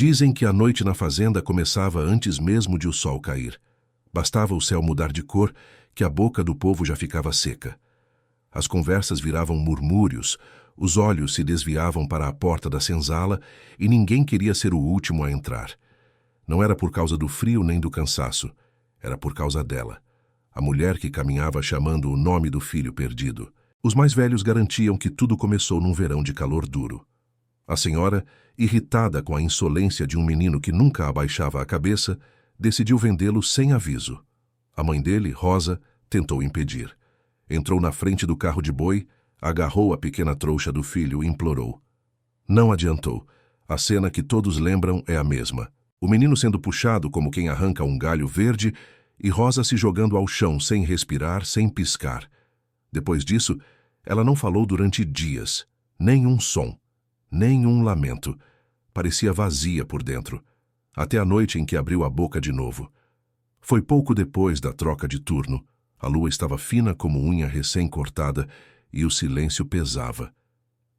Dizem que a noite na fazenda começava antes mesmo de o sol cair. Bastava o céu mudar de cor que a boca do povo já ficava seca. As conversas viravam murmúrios, os olhos se desviavam para a porta da senzala e ninguém queria ser o último a entrar. Não era por causa do frio nem do cansaço, era por causa dela, a mulher que caminhava chamando o nome do filho perdido. Os mais velhos garantiam que tudo começou num verão de calor duro. A senhora, irritada com a insolência de um menino que nunca abaixava a cabeça, decidiu vendê-lo sem aviso. A mãe dele, Rosa, tentou impedir. Entrou na frente do carro de boi, agarrou a pequena trouxa do filho e implorou. Não adiantou. A cena que todos lembram é a mesma. O menino sendo puxado como quem arranca um galho verde e Rosa se jogando ao chão sem respirar, sem piscar. Depois disso, ela não falou durante dias. Nem um som, nem um lamento. Parecia vazia por dentro. Até a noite em que abriu a boca de novo. Foi pouco depois da troca de turno. A lua estava fina como unha recém-cortada e o silêncio pesava.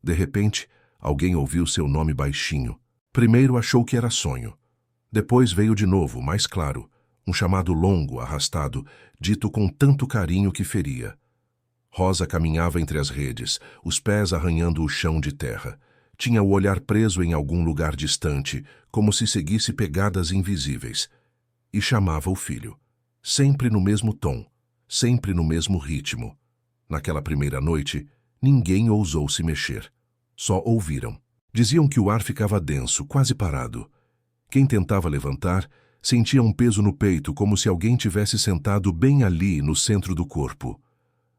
De repente, alguém ouviu seu nome baixinho. Primeiro achou que era sonho. Depois veio de novo, mais claro, um chamado longo, arrastado, dito com tanto carinho que feria. Rosa caminhava entre as redes, os pés arranhando o chão de terra. Tinha o olhar preso em algum lugar distante, como se seguisse pegadas invisíveis. E chamava o filho, sempre no mesmo tom, sempre no mesmo ritmo. Naquela primeira noite, ninguém ousou se mexer. Só ouviram. Diziam que o ar ficava denso, quase parado. Quem tentava levantar sentia um peso no peito, como se alguém tivesse sentado bem ali no centro do corpo.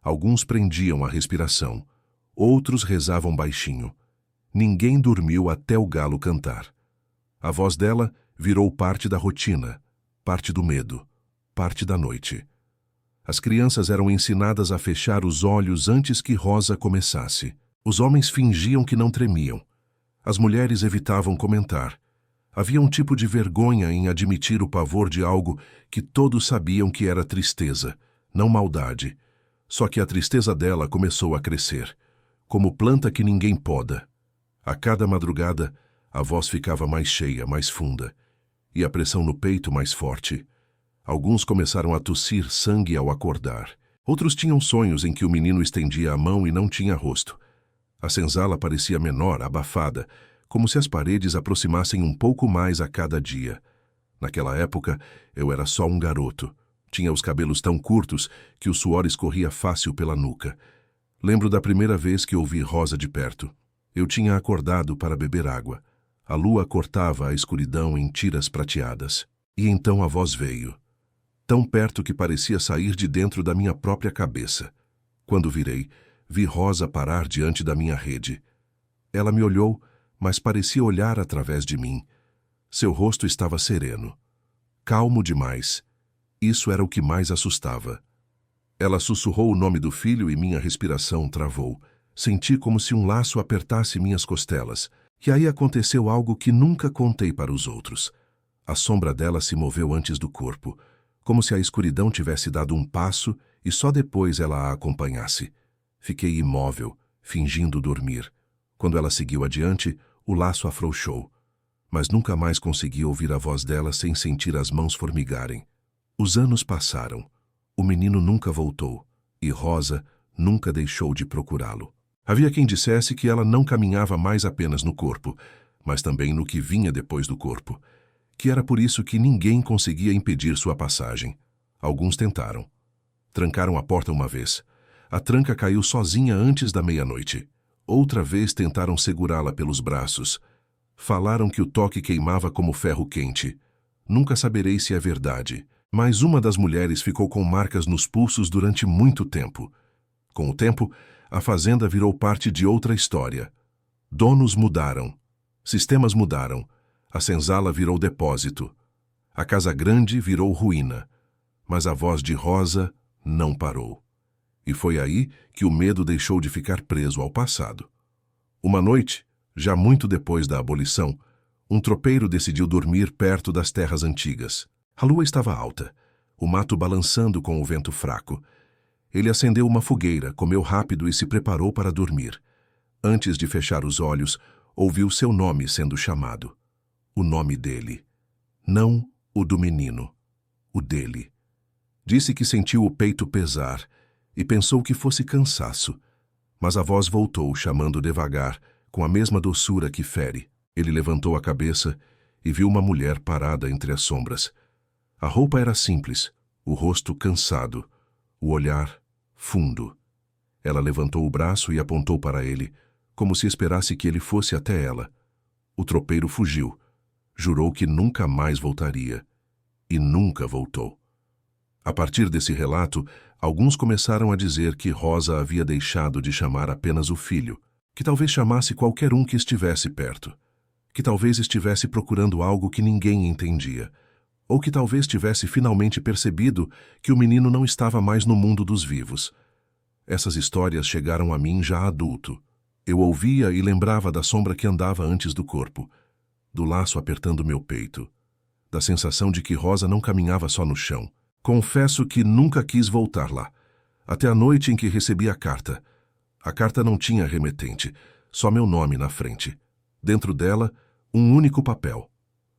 Alguns prendiam a respiração, outros rezavam baixinho. Ninguém dormiu até o galo cantar. A voz dela virou parte da rotina, parte do medo, parte da noite. As crianças eram ensinadas a fechar os olhos antes que Rosa começasse. Os homens fingiam que não tremiam. As mulheres evitavam comentar. Havia um tipo de vergonha em admitir o pavor de algo que todos sabiam que era tristeza, não maldade. Só que a tristeza dela começou a crescer, como planta que ninguém poda. A cada madrugada, a voz ficava mais cheia, mais funda, e a pressão no peito mais forte. Alguns começaram a tossir sangue ao acordar. Outros tinham sonhos em que o menino estendia a mão e não tinha rosto. A senzala parecia menor, abafada, como se as paredes aproximassem um pouco mais a cada dia. Naquela época, eu era só um garoto. Tinha os cabelos tão curtos que o suor escorria fácil pela nuca. Lembro da primeira vez que ouvi Rosa de perto. Eu tinha acordado para beber água. A lua cortava a escuridão em tiras prateadas. E então a voz veio. Tão perto que parecia sair de dentro da minha própria cabeça. Quando virei, vi Rosa parar diante da minha rede. Ela me olhou, mas parecia olhar através de mim. Seu rosto estava sereno. Calmo demais. Isso era o que mais assustava. Ela sussurrou o nome do filho e minha respiração travou. Senti como se um laço apertasse minhas costelas. E aí aconteceu algo que nunca contei para os outros. A sombra dela se moveu antes do corpo, como se a escuridão tivesse dado um passo e só depois ela a acompanhasse. Fiquei imóvel, fingindo dormir. Quando ela seguiu adiante, o laço afrouxou. Mas nunca mais consegui ouvir a voz dela sem sentir as mãos formigarem. Os anos passaram. O menino nunca voltou, e Rosa nunca deixou de procurá-lo. Havia quem dissesse que ela não caminhava mais apenas no corpo, mas também no que vinha depois do corpo, que era por isso que ninguém conseguia impedir sua passagem. Alguns tentaram. Trancaram a porta uma vez. A tranca caiu sozinha antes da meia-noite. Outra vez tentaram segurá-la pelos braços. Falaram que o toque queimava como ferro quente. Nunca saberei se é verdade, mas uma das mulheres ficou com marcas nos pulsos durante muito tempo. Com o tempo, a fazenda virou parte de outra história. Donos mudaram. Sistemas mudaram. A senzala virou depósito. A casa grande virou ruína. Mas a voz de Rosa não parou. E foi aí que o medo deixou de ficar preso ao passado. Uma noite, já muito depois da abolição, um tropeiro decidiu dormir perto das terras antigas. A lua estava alta, o mato balançando com o vento fraco. Ele acendeu uma fogueira, comeu rápido e se preparou para dormir. Antes de fechar os olhos, ouviu seu nome sendo chamado. O nome dele. Não o do menino. O dele. Disse que sentiu o peito pesar e pensou que fosse cansaço. Mas a voz voltou, chamando devagar, com a mesma doçura que fere. Ele levantou a cabeça e viu uma mulher parada entre as sombras. A roupa era simples, o rosto cansado, o olhar fundo. Ela levantou o braço e apontou para ele, como se esperasse que ele fosse até ela. O tropeiro fugiu. Jurou que nunca mais voltaria. E nunca voltou. A partir desse relato, alguns começaram a dizer que Rosa havia deixado de chamar apenas o filho, que talvez chamasse qualquer um que estivesse perto, que talvez estivesse procurando algo que ninguém entendia, ou que talvez tivesse finalmente percebido que o menino não estava mais no mundo dos vivos. Essas histórias chegaram a mim já adulto. Eu ouvia e lembrava da sombra que andava antes do corpo, do laço apertando meu peito, da sensação de que Rosa não caminhava só no chão. Confesso que nunca quis voltar lá, até a noite em que recebi a carta. A carta não tinha remetente, só meu nome na frente. Dentro dela, um único papel.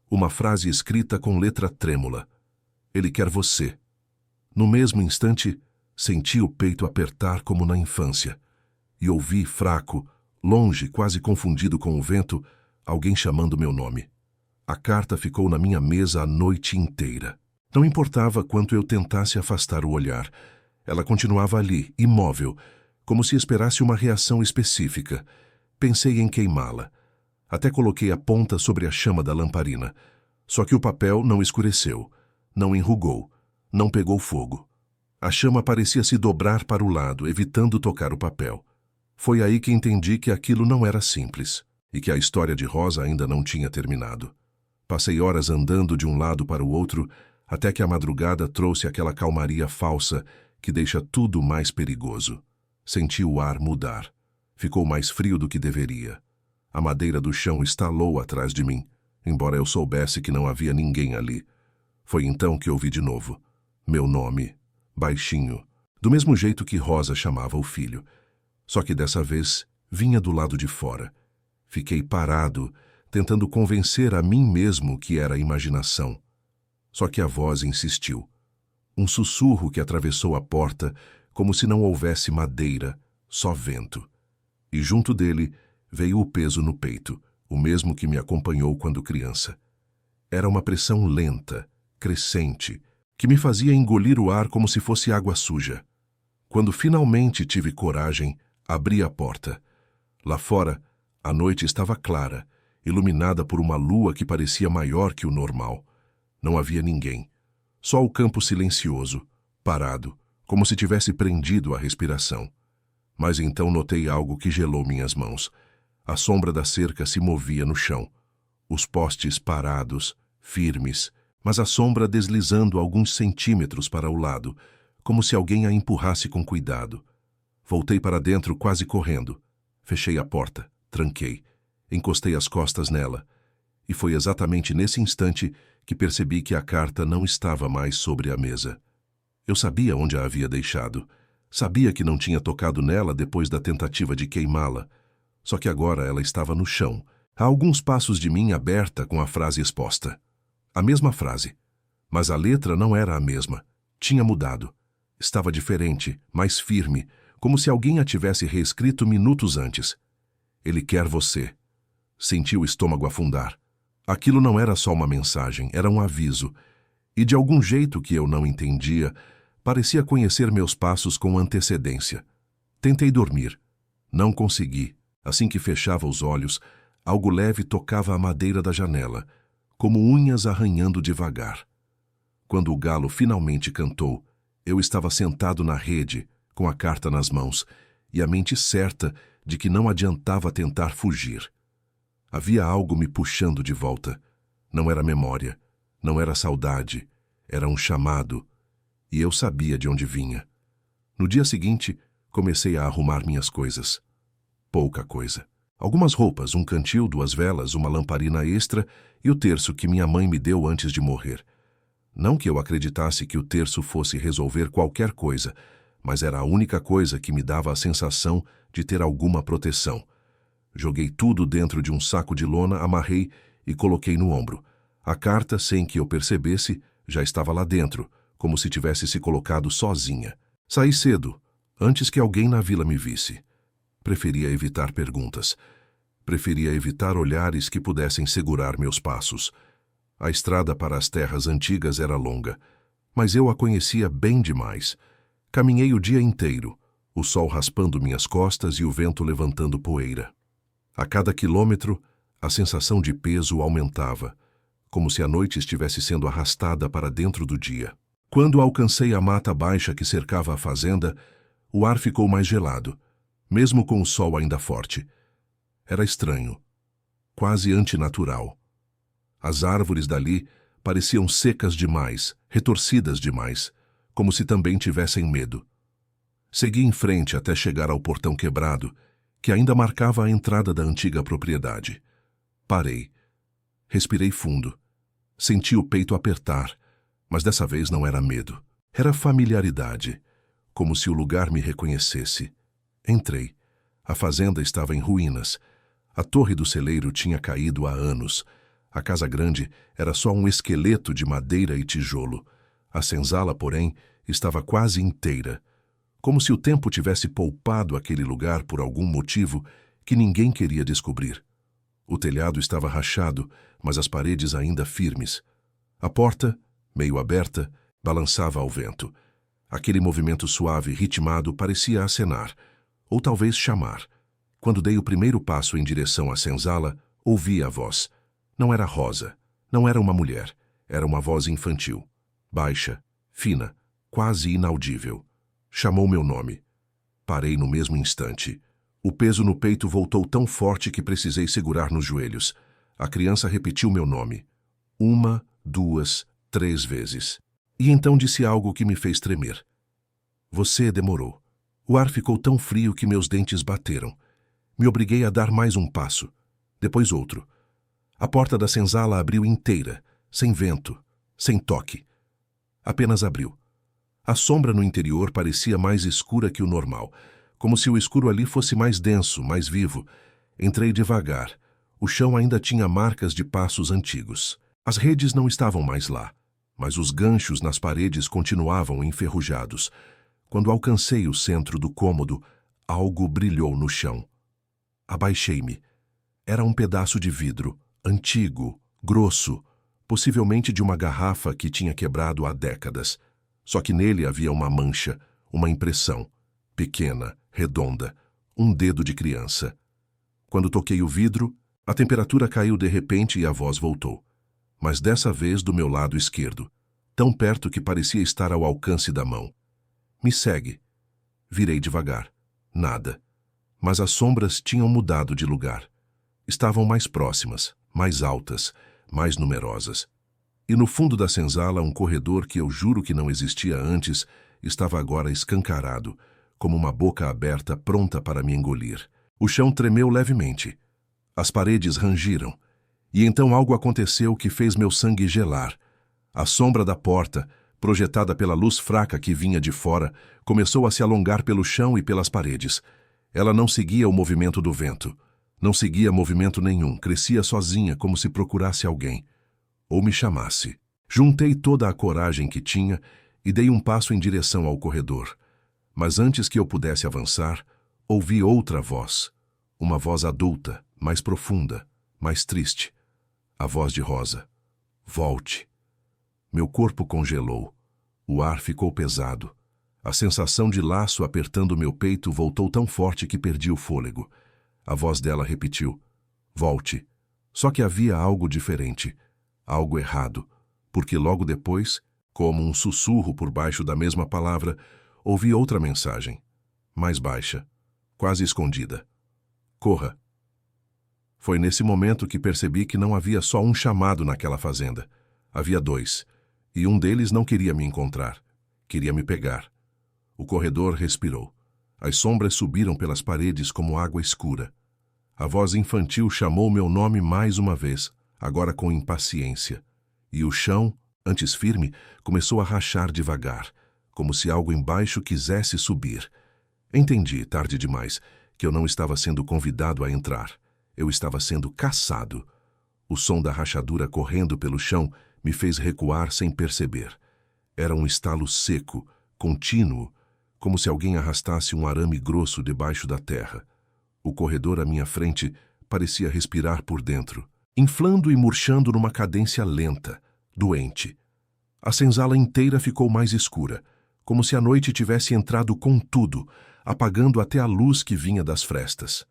Uma frase escrita com letra trêmula. Ele quer você. No mesmo instante, senti o peito apertar como na infância. E ouvi, fraco, longe, quase confundido com o vento, alguém chamando meu nome. A carta ficou na minha mesa a noite inteira. Não importava quanto eu tentasse afastar o olhar. Ela continuava ali, imóvel, como se esperasse uma reação específica. Pensei em queimá-la. Até coloquei a ponta sobre a chama da lamparina. Só que o papel não escureceu, não enrugou, não pegou fogo. A chama parecia se dobrar para o lado, evitando tocar o papel. Foi aí que entendi que aquilo não era simples, e que a história de Rosa ainda não tinha terminado. Passei horas andando de um lado para o outro, até que a madrugada trouxe aquela calmaria falsa que deixa tudo mais perigoso. Senti o ar mudar. Ficou mais frio do que deveria. A madeira do chão estalou atrás de mim, embora eu soubesse que não havia ninguém ali. Foi então que ouvi de novo. Meu nome, baixinho, do mesmo jeito que Rosa chamava o filho. Só que dessa vez vinha do lado de fora. Fiquei parado, tentando convencer a mim mesmo que era imaginação. Só que a voz insistiu. Um sussurro que atravessou a porta, como se não houvesse madeira, só vento. E junto dele veio o peso no peito, o mesmo que me acompanhou quando criança. Era uma pressão lenta, crescente, que me fazia engolir o ar como se fosse água suja. Quando finalmente tive coragem, abri a porta. Lá fora, a noite estava clara, iluminada por uma lua que parecia maior que o normal. Não havia ninguém. Só o campo silencioso, parado, como se tivesse prendido a respiração. Mas então notei algo que gelou minhas mãos. A sombra da cerca se movia no chão. Os postes parados, firmes, mas a sombra deslizando alguns centímetros para o lado, como se alguém a empurrasse com cuidado. Voltei para dentro quase correndo. Fechei a porta, tranquei, encostei as costas nela. E foi exatamente nesse instante que percebi que a carta não estava mais sobre a mesa. Eu sabia onde a havia deixado. Sabia que não tinha tocado nela depois da tentativa de queimá-la. Só que agora ela estava no chão, a alguns passos de mim, aberta com a frase exposta. A mesma frase. Mas a letra não era a mesma. Tinha mudado. Estava diferente, mais firme, como se alguém a tivesse reescrito minutos antes. Ele quer você. Senti o estômago afundar. Aquilo não era só uma mensagem, era um aviso. E de algum jeito que eu não entendia, parecia conhecer meus passos com antecedência. Tentei dormir. Não consegui. Assim que fechava os olhos, algo leve tocava a madeira da janela, como unhas arranhando devagar. Quando o galo finalmente cantou, eu estava sentado na rede, com a carta nas mãos, e a mente certa de que não adiantava tentar fugir. Havia algo me puxando de volta. Não era memória, não era saudade, era um chamado, e eu sabia de onde vinha. No dia seguinte, comecei a arrumar minhas coisas. Pouca coisa. Algumas roupas, um cantil, 2 velas, uma lamparina extra e o terço que minha mãe me deu antes de morrer. Não que eu acreditasse que o terço fosse resolver qualquer coisa, mas era a única coisa que me dava a sensação de ter alguma proteção. Joguei tudo dentro de um saco de lona, amarrei e coloquei no ombro. A carta, sem que eu percebesse, já estava lá dentro, como se tivesse se colocado sozinha. Saí cedo, antes que alguém na vila me visse. Preferia evitar perguntas. Preferia evitar olhares que pudessem segurar meus passos. A estrada para as terras antigas era longa, mas eu a conhecia bem demais. Caminhei o dia inteiro, o sol raspando minhas costas e o vento levantando poeira. A cada quilômetro, a sensação de peso aumentava, como se a noite estivesse sendo arrastada para dentro do dia. Quando alcancei a mata baixa que cercava a fazenda, o ar ficou mais gelado, mesmo com o sol ainda forte. Era estranho, quase antinatural. As árvores dali pareciam secas demais, retorcidas demais, como se também tivessem medo. Segui em frente até chegar ao portão quebrado, que ainda marcava a entrada da antiga propriedade. Parei. Respirei fundo. Senti o peito apertar, mas dessa vez não era medo. Era familiaridade, como se o lugar me reconhecesse. Entrei. A fazenda estava em ruínas. A torre do celeiro tinha caído há anos. A casa grande era só um esqueleto de madeira e tijolo. A senzala, porém, estava quase inteira, como se o tempo tivesse poupado aquele lugar por algum motivo que ninguém queria descobrir. O telhado estava rachado, mas as paredes ainda firmes. A porta, meio aberta, balançava ao vento. Aquele movimento suave e ritmado parecia acenar, ou talvez chamar. Quando dei o primeiro passo em direção à senzala, ouvi a voz. Não era Rosa, não era uma mulher, era uma voz infantil. Baixa, fina, quase inaudível. Chamou meu nome. Parei no mesmo instante. O peso no peito voltou tão forte que precisei segurar nos joelhos. A criança repetiu meu nome. 1, 2, 3 vezes. E então disse algo que me fez tremer. Você demorou. O ar ficou tão frio que meus dentes bateram. Me obriguei a dar mais um passo. Depois outro. A porta da senzala abriu inteira, sem vento, sem toque. Apenas abriu. A sombra no interior parecia mais escura que o normal, como se o escuro ali fosse mais denso, mais vivo. Entrei devagar. O chão ainda tinha marcas de passos antigos. As redes não estavam mais lá, mas os ganchos nas paredes continuavam enferrujados. Quando alcancei o centro do cômodo, algo brilhou no chão. Abaixei-me. Era um pedaço de vidro, antigo, grosso, possivelmente de uma garrafa que tinha quebrado há décadas. Só que nele havia uma mancha, uma impressão, pequena, redonda, um dedo de criança. Quando toquei o vidro, a temperatura caiu de repente e a voz voltou. Mas dessa vez do meu lado esquerdo, tão perto que parecia estar ao alcance da mão. Me segue. Virei devagar. Nada. Mas as sombras tinham mudado de lugar. Estavam mais próximas, mais altas, mais numerosas. E no fundo da senzala, um corredor que eu juro que não existia antes, estava agora escancarado, como uma boca aberta pronta para me engolir. O chão tremeu levemente. As paredes rangiram. E então algo aconteceu que fez meu sangue gelar. A sombra da porta, projetada pela luz fraca que vinha de fora, começou a se alongar pelo chão e pelas paredes. Ela não seguia o movimento do vento. Não seguia movimento nenhum, crescia sozinha como se procurasse alguém. Ou me chamasse. Juntei toda a coragem que tinha e dei um passo em direção ao corredor. Mas antes que eu pudesse avançar, ouvi outra voz. Uma voz adulta, mais profunda, mais triste. A voz de Rosa. Volte. Meu corpo congelou. O ar ficou pesado. A sensação de laço apertando meu peito voltou tão forte que perdi o fôlego. A voz dela repetiu. Volte. Só que havia algo diferente. Algo errado. Porque logo depois, como um sussurro por baixo da mesma palavra, ouvi outra mensagem. Mais baixa. Quase escondida. Corra. Foi nesse momento que percebi que não havia só um chamado naquela fazenda. Havia 2. E um deles não queria me encontrar. Queria me pegar. O corredor respirou. As sombras subiram pelas paredes como água escura. A voz infantil chamou meu nome mais uma vez, agora com impaciência. E o chão, antes firme, começou a rachar devagar, como se algo embaixo quisesse subir. Entendi, tarde demais, que eu não estava sendo convidado a entrar. Eu estava sendo caçado. O som da rachadura correndo pelo chão me fez recuar sem perceber. Era um estalo seco, contínuo, como se alguém arrastasse um arame grosso debaixo da terra. O corredor à minha frente parecia respirar por dentro, inflando e murchando numa cadência lenta, doente. A senzala inteira ficou mais escura, como se a noite tivesse entrado com tudo, apagando até a luz que vinha das frestas.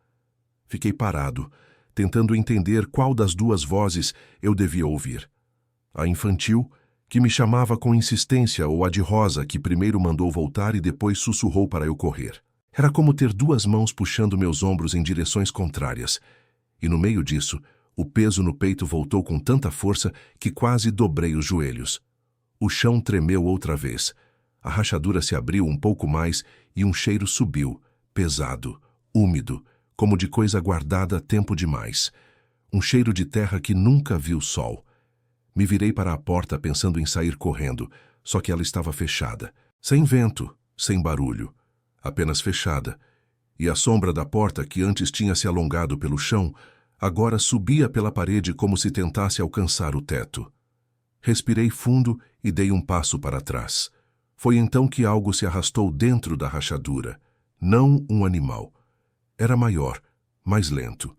Fiquei parado, tentando entender qual das duas vozes eu devia ouvir. A infantil, que me chamava com insistência, ou a de Rosa, que primeiro mandou voltar e depois sussurrou para eu correr. Era como ter duas mãos puxando meus ombros em direções contrárias, e no meio disso, o peso no peito voltou com tanta força que quase dobrei os joelhos. O chão tremeu outra vez. A rachadura se abriu um pouco mais e um cheiro subiu, pesado, úmido, como de coisa guardada tempo demais. Um cheiro de terra que nunca viu sol. Me virei para a porta pensando em sair correndo, só que ela estava fechada. Sem vento, sem barulho. Apenas fechada. E a sombra da porta, que antes tinha se alongado pelo chão, agora subia pela parede como se tentasse alcançar o teto. Respirei fundo e dei um passo para trás. Foi então que algo se arrastou dentro da rachadura. Não um animal. Era maior, mais lento.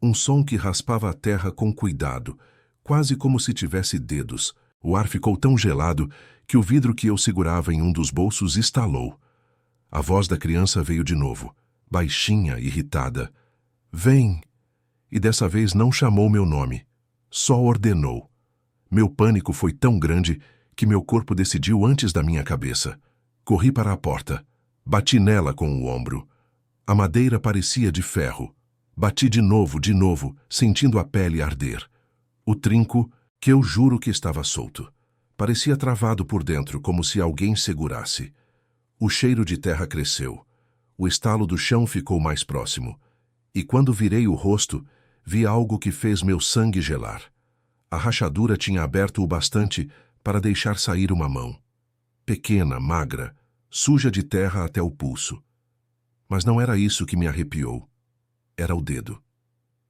Um som que raspava a terra com cuidado, quase como se tivesse dedos. O ar ficou tão gelado que o vidro que eu segurava em um dos bolsos estalou. A voz da criança veio de novo, baixinha, irritada. Vem! E dessa vez não chamou meu nome, só ordenou. Meu pânico foi tão grande que meu corpo decidiu antes da minha cabeça. Corri para a porta. Bati nela com o ombro. A madeira parecia de ferro. Bati de novo, sentindo a pele arder. O trinco, que eu juro que estava solto, parecia travado por dentro, como se alguém segurasse. O cheiro de terra cresceu. O estalo do chão ficou mais próximo. E quando virei o rosto, vi algo que fez meu sangue gelar. A rachadura tinha aberto o bastante para deixar sair uma mão. Pequena, magra, suja de terra até o pulso. Mas não era isso que me arrepiou. Era o dedo.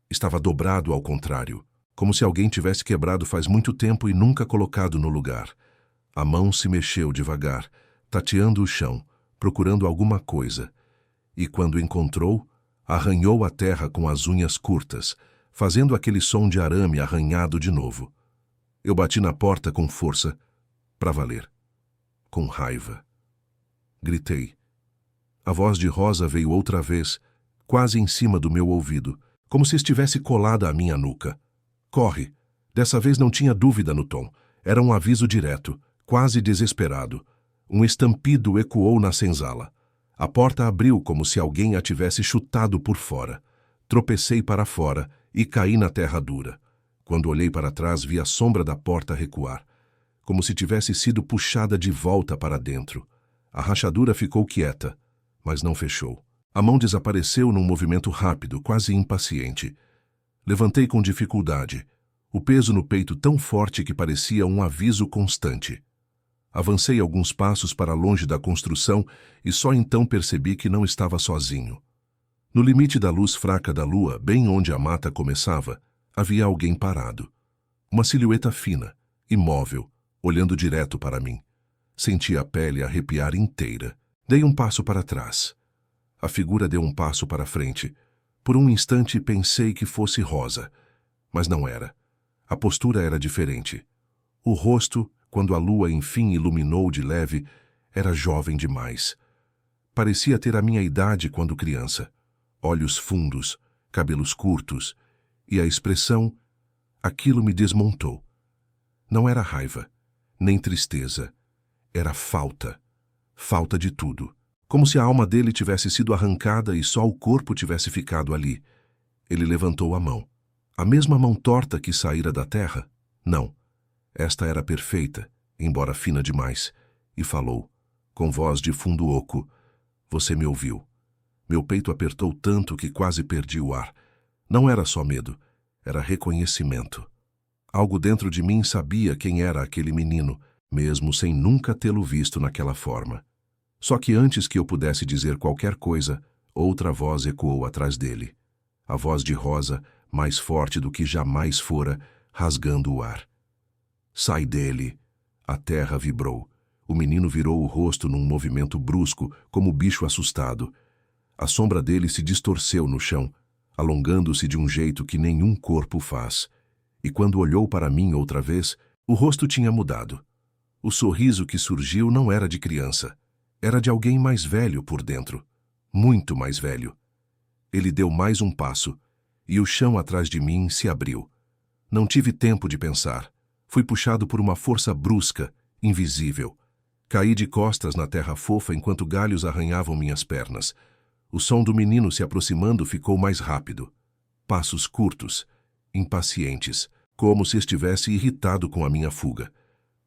Estava dobrado ao contrário, como se alguém tivesse quebrado faz muito tempo e nunca colocado no lugar. A mão se mexeu devagar, tateando o chão, procurando alguma coisa. E quando encontrou, arranhou a terra com as unhas curtas, fazendo aquele som de arame arranhado de novo. Eu bati na porta com força, para valer. Com raiva. Gritei. A voz de Rosa veio outra vez, quase em cima do meu ouvido, como se estivesse colada à minha nuca. Corre! Dessa vez não tinha dúvida no tom. Era um aviso direto, quase desesperado. Um estampido ecoou na senzala. A porta abriu como se alguém a tivesse chutado por fora. Tropecei para fora e caí na terra dura. Quando olhei para trás, vi a sombra da porta recuar, como se tivesse sido puxada de volta para dentro. A rachadura ficou quieta, mas não fechou. A mão desapareceu num movimento rápido, quase impaciente. Levantei com dificuldade, o peso no peito tão forte que parecia um aviso constante. Avancei alguns passos para longe da construção e só então percebi que não estava sozinho. No limite da luz fraca da lua, bem onde a mata começava, havia alguém parado. Uma silhueta fina, imóvel, olhando direto para mim. Senti a pele arrepiar inteira. Dei um passo para trás. A figura deu um passo para frente. Por um instante pensei que fosse Rosa, mas não era. A postura era diferente. O rosto, quando a lua enfim iluminou de leve, era jovem demais. Parecia ter a minha idade quando criança. Olhos fundos, cabelos curtos, e a expressão, aquilo me desmontou. Não era raiva, nem tristeza. Era falta. Falta de tudo. Como se a alma dele tivesse sido arrancada e só o corpo tivesse ficado ali. Ele levantou a mão. A mesma mão torta que saíra da terra? Não. Esta era perfeita, embora fina demais, e falou, com voz de fundo oco, você me ouviu. Meu peito apertou tanto que quase perdi o ar. Não era só medo, era reconhecimento. Algo dentro de mim sabia quem era aquele menino, mesmo sem nunca tê-lo visto naquela forma. Só que antes que eu pudesse dizer qualquer coisa, outra voz ecoou atrás dele. A voz de Rosa, mais forte do que jamais fora, rasgando o ar. Sai dele! A terra vibrou. O menino virou o rosto num movimento brusco, como bicho assustado. A sombra dele se distorceu no chão, alongando-se de um jeito que nenhum corpo faz. E quando olhou para mim outra vez, o rosto tinha mudado. O sorriso que surgiu não era de criança. Era de alguém mais velho por dentro. Muito mais velho. Ele deu mais um passo, e o chão atrás de mim se abriu. Não tive tempo de pensar. Fui puxado por uma força brusca, invisível. Caí de costas na terra fofa enquanto galhos arranhavam minhas pernas. O som do menino se aproximando ficou mais rápido. Passos curtos, impacientes, como se estivesse irritado com a minha fuga.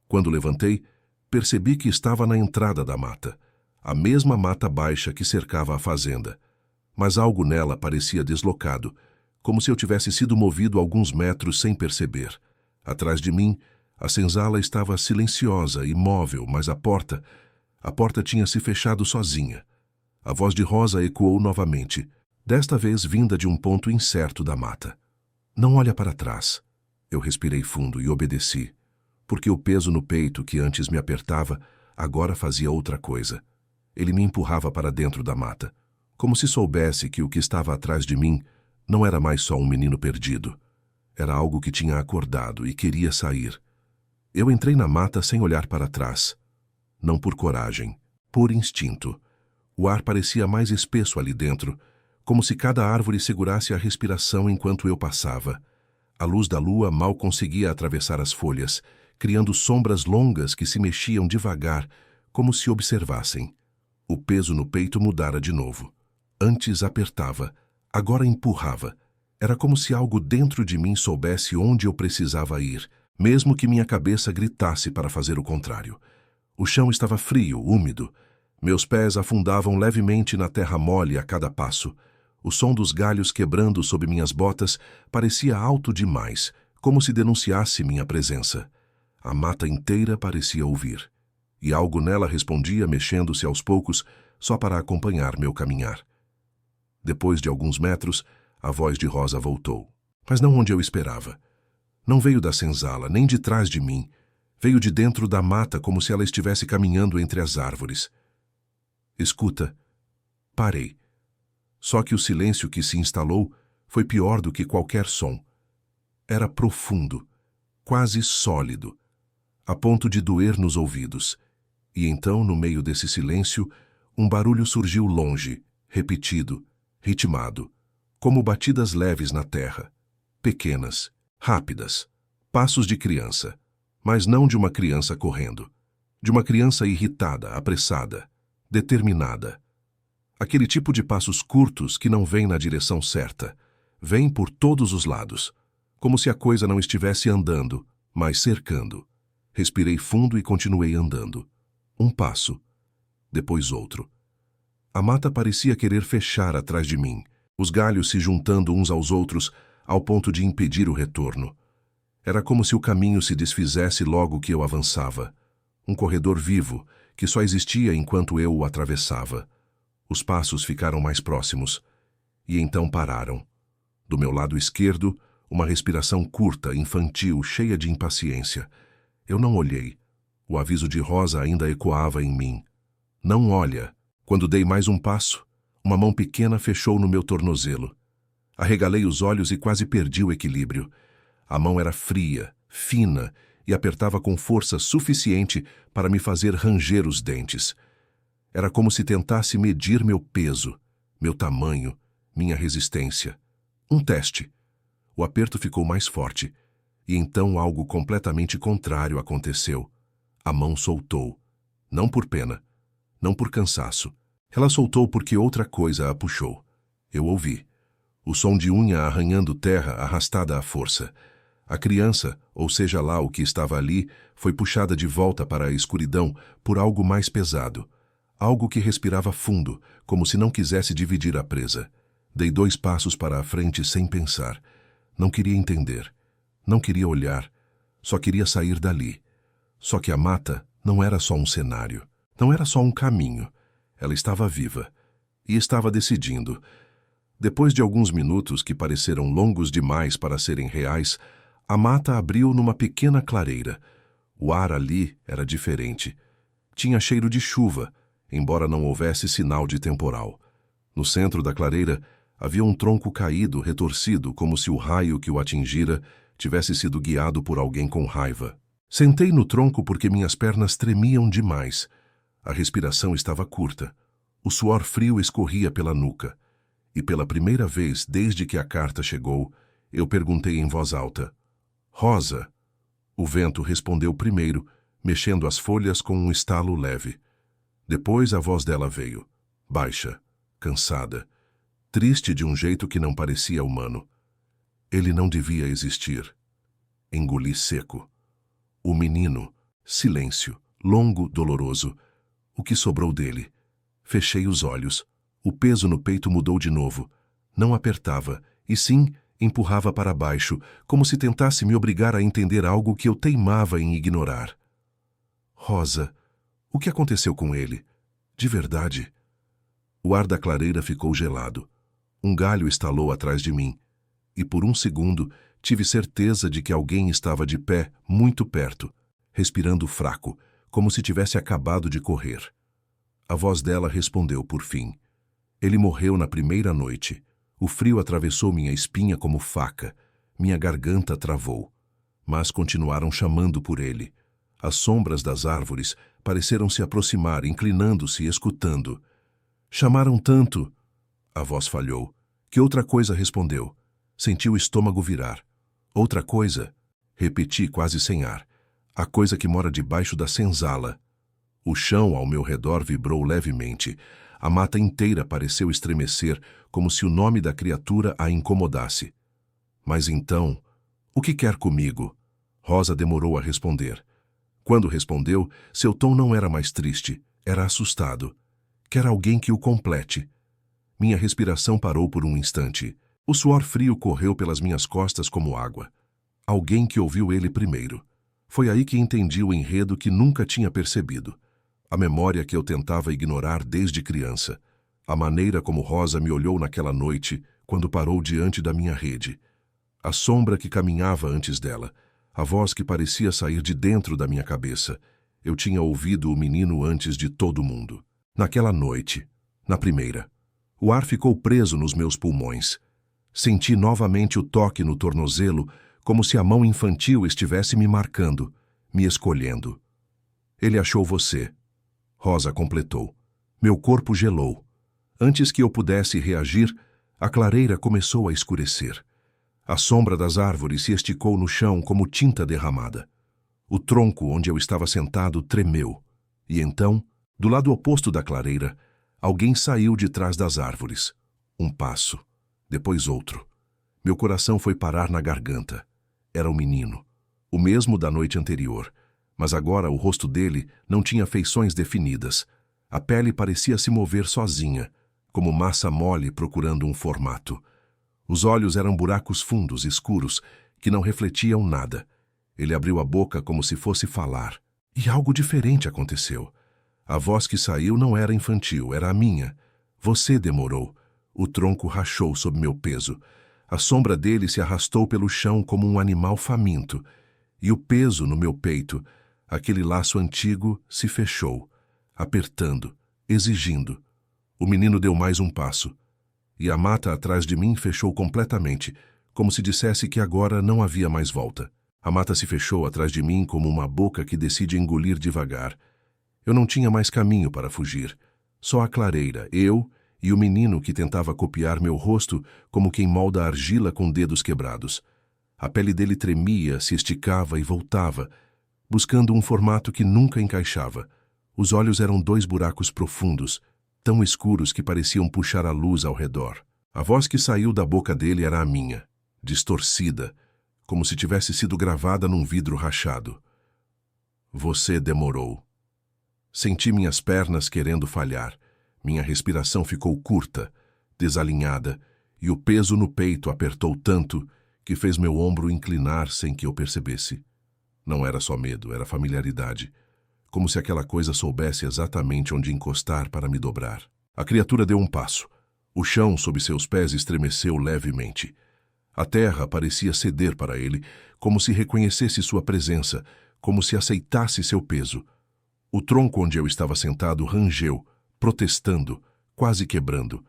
Quando levantei, percebi que estava na entrada da mata, a mesma mata baixa que cercava a fazenda. Mas algo nela parecia deslocado, como se eu tivesse sido movido alguns metros sem perceber. Atrás de mim, a senzala estava silenciosa, imóvel, mas a porta tinha se fechado sozinha. A voz de Rosa ecoou novamente, desta vez vinda de um ponto incerto da mata. Não olha para trás. Eu respirei fundo e obedeci, porque o peso no peito que antes me apertava, agora fazia outra coisa. Ele me empurrava para dentro da mata, como se soubesse que o que estava atrás de mim não era mais só um menino perdido. Era algo que tinha acordado e queria sair. Eu entrei na mata sem olhar para trás. Não por coragem, por instinto. O ar parecia mais espesso ali dentro, como se cada árvore segurasse a respiração enquanto eu passava. A luz da lua mal conseguia atravessar as folhas, criando sombras longas que se mexiam devagar, como se observassem. O peso no peito mudara de novo. Antes apertava, agora empurrava. Era como se algo dentro de mim soubesse onde eu precisava ir, mesmo que minha cabeça gritasse para fazer o contrário. O chão estava frio, úmido. Meus pés afundavam levemente na terra mole a cada passo. O som dos galhos quebrando sob minhas botas parecia alto demais, como se denunciasse minha presença. A mata inteira parecia ouvir. E algo nela respondia, mexendo-se aos poucos, só para acompanhar meu caminhar. Depois de alguns metros, a voz de Rosa voltou. Mas não onde eu esperava. Não veio da senzala, nem de trás de mim. Veio de dentro da mata, como se ela estivesse caminhando entre as árvores. Escuta. Parei. Só que o silêncio que se instalou foi pior do que qualquer som. Era profundo, quase sólido, a ponto de doer nos ouvidos. E então, no meio desse silêncio, um barulho surgiu longe, repetido, ritmado, como batidas leves na terra, pequenas, rápidas, passos de criança, mas não de uma criança correndo, de uma criança irritada, apressada, determinada. Aquele tipo de passos curtos que não vem na direção certa, vem por todos os lados, como se a coisa não estivesse andando, mas cercando. Respirei fundo e continuei andando. Um passo, depois outro. A mata parecia querer fechar atrás de mim, os galhos se juntando uns aos outros ao ponto de impedir o retorno. Era como se o caminho se desfizesse logo que eu avançava. Um corredor vivo, que só existia enquanto eu o atravessava. Os passos ficaram mais próximos, e então pararam. Do meu lado esquerdo, uma respiração curta, infantil, cheia de impaciência. Eu não olhei. O aviso de Rosa ainda ecoava em mim. Não olha. Quando dei mais um passo, uma mão pequena fechou no meu tornozelo. Arregalei os olhos e quase perdi o equilíbrio. A mão era fria, fina, e apertava com força suficiente para me fazer ranger os dentes. Era como se tentasse medir meu peso, meu tamanho, minha resistência. Um teste. O aperto ficou mais forte, e então algo completamente contrário aconteceu. A mão soltou. Não por pena, não por cansaço. Ela soltou porque outra coisa a puxou. Eu ouvi. O som de unha arranhando terra arrastada à força. A criança, ou seja lá o que estava ali, foi puxada de volta para a escuridão por algo mais pesado. Algo que respirava fundo, como se não quisesse dividir a presa. Dei 2 passos para a frente sem pensar. Não queria entender. Não queria olhar. Só queria sair dali. Só que a mata não era só um cenário. Não era só um caminho. Ela estava viva. E estava decidindo. Depois de alguns minutos que pareceram longos demais para serem reais, a mata abriu numa pequena clareira. O ar ali era diferente. Tinha cheiro de chuva, embora não houvesse sinal de temporal. No centro da clareira havia um tronco caído, retorcido, como se o raio que o atingira tivesse sido guiado por alguém com raiva. Sentei no tronco porque minhas pernas tremiam demais. A respiração estava curta. O suor frio escorria pela nuca. E pela primeira vez desde que a carta chegou, eu perguntei em voz alta: Rosa? O vento respondeu primeiro, mexendo as folhas com um estalo leve. Depois a voz dela veio, baixa, cansada, triste de um jeito que não parecia humano. Ele não devia existir. Engoli seco. O menino, silêncio, longo, doloroso. O que sobrou dele? Fechei os olhos. O peso no peito mudou de novo. Não apertava, e sim empurrava para baixo, como se tentasse me obrigar a entender algo que eu teimava em ignorar. Rosa, o que aconteceu com ele? De verdade? O ar da clareira ficou gelado. Um galho estalou atrás de mim, e por um segundo tive certeza de que alguém estava de pé, muito perto, respirando fraco, como se tivesse acabado de correr. A voz dela respondeu por fim. Ele morreu na primeira noite. O frio atravessou minha espinha como faca. Minha garganta travou. Mas continuaram chamando por ele. As sombras das árvores pareceram se aproximar, inclinando-se, escutando. Chamaram tanto, a voz falhou, que outra coisa respondeu. Senti o estômago virar. Outra coisa, repeti quase sem ar. A coisa que mora debaixo da senzala. O chão ao meu redor vibrou levemente. A mata inteira pareceu estremecer, como se o nome da criatura a incomodasse. Mas então, o que quer comigo? Rosa demorou a responder. Quando respondeu, seu tom não era mais triste, era assustado. Quer alguém que o complete. Minha respiração parou por um instante. O suor frio correu pelas minhas costas como água. Alguém que ouviu ele primeiro. Foi aí que entendi o enredo que nunca tinha percebido. A memória que eu tentava ignorar desde criança. A maneira como Rosa me olhou naquela noite, quando parou diante da minha rede. A sombra que caminhava antes dela. A voz que parecia sair de dentro da minha cabeça. Eu tinha ouvido o menino antes de todo mundo. Naquela noite, na primeira, o ar ficou preso nos meus pulmões. Senti novamente o toque no tornozelo, como se a mão infantil estivesse me marcando, me escolhendo. Ele achou você. Rosa completou. Meu corpo gelou. Antes que eu pudesse reagir, a clareira começou a escurecer. A sombra das árvores se esticou no chão como tinta derramada. O tronco onde eu estava sentado tremeu. E então, do lado oposto da clareira, alguém saiu de trás das árvores. Um passo, depois outro. Meu coração foi parar na garganta. Era o menino, o mesmo da noite anterior. Mas agora o rosto dele não tinha feições definidas. A pele parecia se mover sozinha, como massa mole procurando um formato. Os olhos eram buracos fundos, escuros, que não refletiam nada. Ele abriu a boca como se fosse falar. E algo diferente aconteceu. A voz que saiu não era infantil, era a minha. Você demorou. O tronco rachou sob meu peso. A sombra dele se arrastou pelo chão como um animal faminto. E o peso no meu peito, aquele laço antigo, se fechou, apertando, exigindo. O menino deu mais um passo. E a mata atrás de mim fechou completamente, como se dissesse que agora não havia mais volta. A mata se fechou atrás de mim como uma boca que decide engolir devagar. Eu não tinha mais caminho para fugir. Só a clareira, eu e o menino que tentava copiar meu rosto como quem molda argila com dedos quebrados. A pele dele tremia, se esticava e voltava, buscando um formato que nunca encaixava. Os olhos eram 2 buracos profundos, tão escuros que pareciam puxar a luz ao redor. A voz que saiu da boca dele era a minha, distorcida, como se tivesse sido gravada num vidro rachado. Você demorou. Senti minhas pernas querendo falhar. Minha respiração ficou curta, desalinhada, e o peso no peito apertou tanto que fez meu ombro inclinar sem que eu percebesse. Não era só medo, era familiaridade, como se aquela coisa soubesse exatamente onde encostar para me dobrar. A criatura deu um passo. O chão sob seus pés estremeceu levemente. A terra parecia ceder para ele, como se reconhecesse sua presença, como se aceitasse seu peso. O tronco onde eu estava sentado rangeu, protestando, quase quebrando.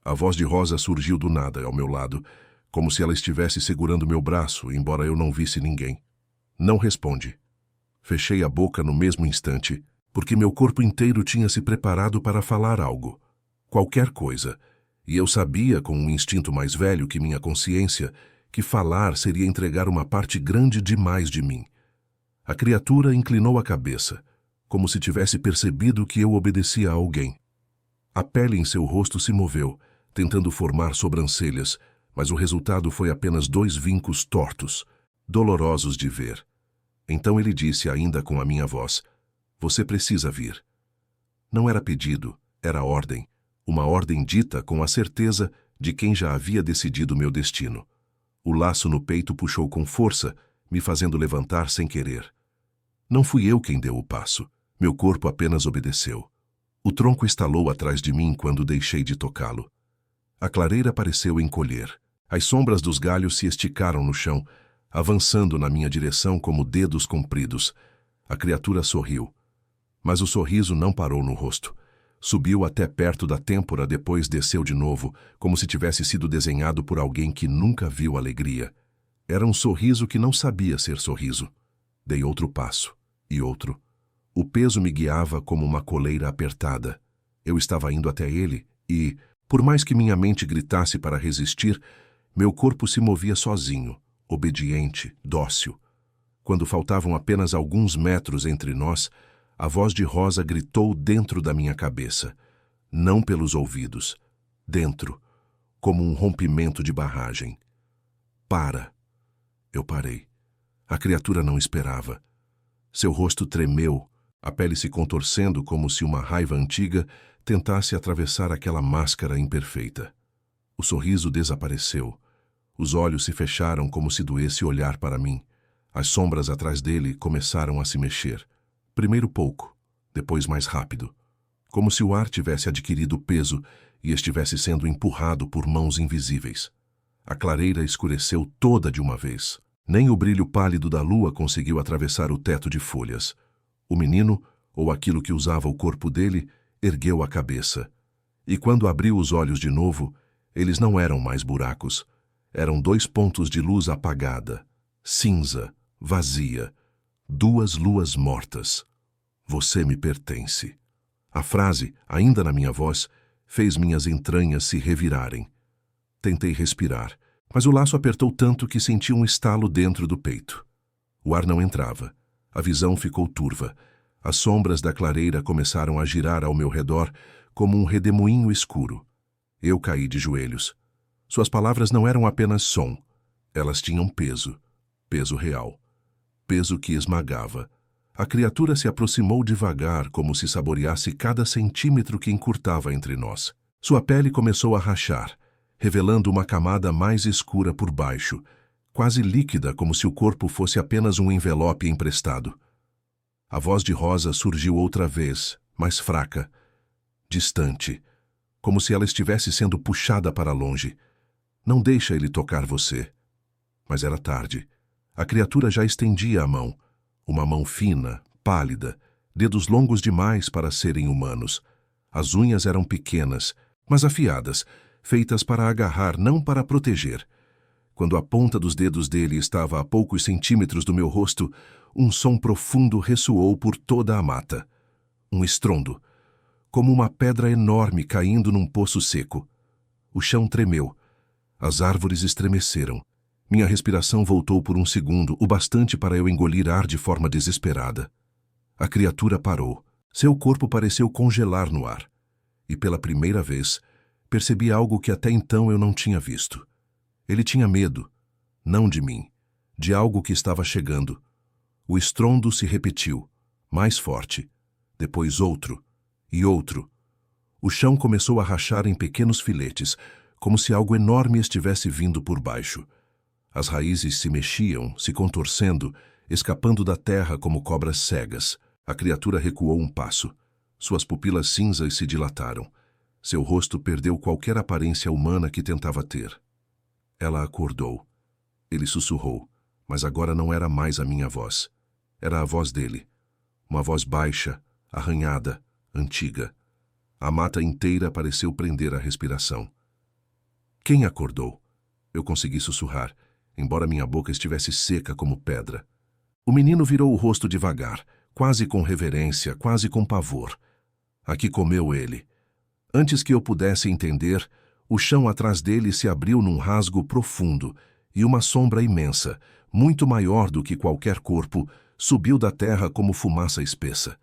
A voz de Rosa surgiu do nada ao meu lado, como se ela estivesse segurando meu braço, embora eu não visse ninguém. Não responde. Fechei a boca no mesmo instante, porque meu corpo inteiro tinha se preparado para falar algo. Qualquer coisa. E eu sabia, com um instinto mais velho que minha consciência, que falar seria entregar uma parte grande demais de mim. A criatura inclinou a cabeça, como se tivesse percebido que eu obedecia a alguém. A pele em seu rosto se moveu, tentando formar sobrancelhas, mas o resultado foi apenas 2 vincos tortos, dolorosos de ver. Então ele disse, ainda com a minha voz: "Você precisa vir." Não era pedido, era ordem. Uma ordem dita com a certeza de quem já havia decidido meu destino. O laço no peito puxou com força, me fazendo levantar sem querer. Não fui eu quem deu o passo. Meu corpo apenas obedeceu. O tronco estalou atrás de mim quando deixei de tocá-lo. A clareira pareceu encolher. As sombras dos galhos se esticaram no chão, avançando na minha direção como dedos compridos. A criatura sorriu. Mas o sorriso não parou no rosto. Subiu até perto da têmpora, depois desceu de novo, como se tivesse sido desenhado por alguém que nunca viu alegria. Era um sorriso que não sabia ser sorriso. Dei outro passo, e outro. O peso me guiava como uma coleira apertada. Eu estava indo até ele e, por mais que minha mente gritasse para resistir, meu corpo se movia sozinho, obediente, dócil. Quando faltavam apenas alguns metros entre nós, a voz de Rosa gritou dentro da minha cabeça. Não pelos ouvidos. Dentro, como um rompimento de barragem. "Para." Eu parei. A criatura não esperava. Seu rosto tremeu, a pele se contorcendo como se uma raiva antiga tentasse atravessar aquela máscara imperfeita. O sorriso desapareceu. Os olhos se fecharam como se doesse olhar para mim. As sombras atrás dele começaram a se mexer. Primeiro pouco, depois mais rápido. Como se o ar tivesse adquirido peso e estivesse sendo empurrado por mãos invisíveis. A clareira escureceu toda de uma vez. Nem o brilho pálido da lua conseguiu atravessar o teto de folhas. O menino, ou aquilo que usava o corpo dele, ergueu a cabeça. E quando abriu os olhos de novo, eles não eram mais buracos. Eram 2 pontos de luz apagada, cinza, vazia. 2 luas mortas. "Você me pertence." A frase, ainda na minha voz, fez minhas entranhas se revirarem. Tentei respirar, mas o laço apertou tanto que senti um estalo dentro do peito. O ar não entrava. A visão ficou turva. As sombras da clareira começaram a girar ao meu redor como um redemoinho escuro. Eu caí de joelhos. Suas palavras não eram apenas som. Elas tinham peso. Peso real. Peso que esmagava. A criatura se aproximou devagar, como se saboreasse cada centímetro que encurtava entre nós. Sua pele começou a rachar, revelando uma camada mais escura por baixo, quase líquida, como se o corpo fosse apenas um envelope emprestado. A voz de Rosa surgiu outra vez, mais fraca, distante, como se ela estivesse sendo puxada para longe. "Não deixa ele tocar você." Mas era tarde. A criatura já estendia a mão. Uma mão fina, pálida, dedos longos demais para serem humanos. As unhas eram pequenas, mas afiadas, feitas para agarrar, não para proteger. Quando a ponta dos dedos dele estava a poucos centímetros do meu rosto, um som profundo ressoou por toda a mata. Um estrondo, como uma pedra enorme caindo num poço seco. O chão tremeu. As árvores estremeceram. Minha respiração voltou por um segundo, o bastante para eu engolir ar de forma desesperada. A criatura parou. Seu corpo pareceu congelar no ar. E pela primeira vez, percebi algo que até então eu não tinha visto. Ele tinha medo, não de mim, de algo que estava chegando. O estrondo se repetiu, mais forte, depois outro e outro. O chão começou a rachar em pequenos filetes, como se algo enorme estivesse vindo por baixo. As raízes se mexiam, se contorcendo, escapando da terra como cobras cegas. A criatura recuou um passo. Suas pupilas cinzas se dilataram. Seu rosto perdeu qualquer aparência humana que tentava ter. Ela acordou. Ele sussurrou, mas agora não era mais a minha voz. Era a voz dele. Uma voz baixa, arranhada, antiga. A mata inteira pareceu prender a respiração. Quem acordou? Eu consegui sussurrar, embora minha boca estivesse seca como pedra. O menino virou o rosto devagar, quase com reverência, quase com pavor. Aqui comeu ele. Antes que eu pudesse entender, o chão atrás dele se abriu num rasgo profundo e uma sombra imensa, muito maior do que qualquer corpo, subiu da terra como fumaça espessa.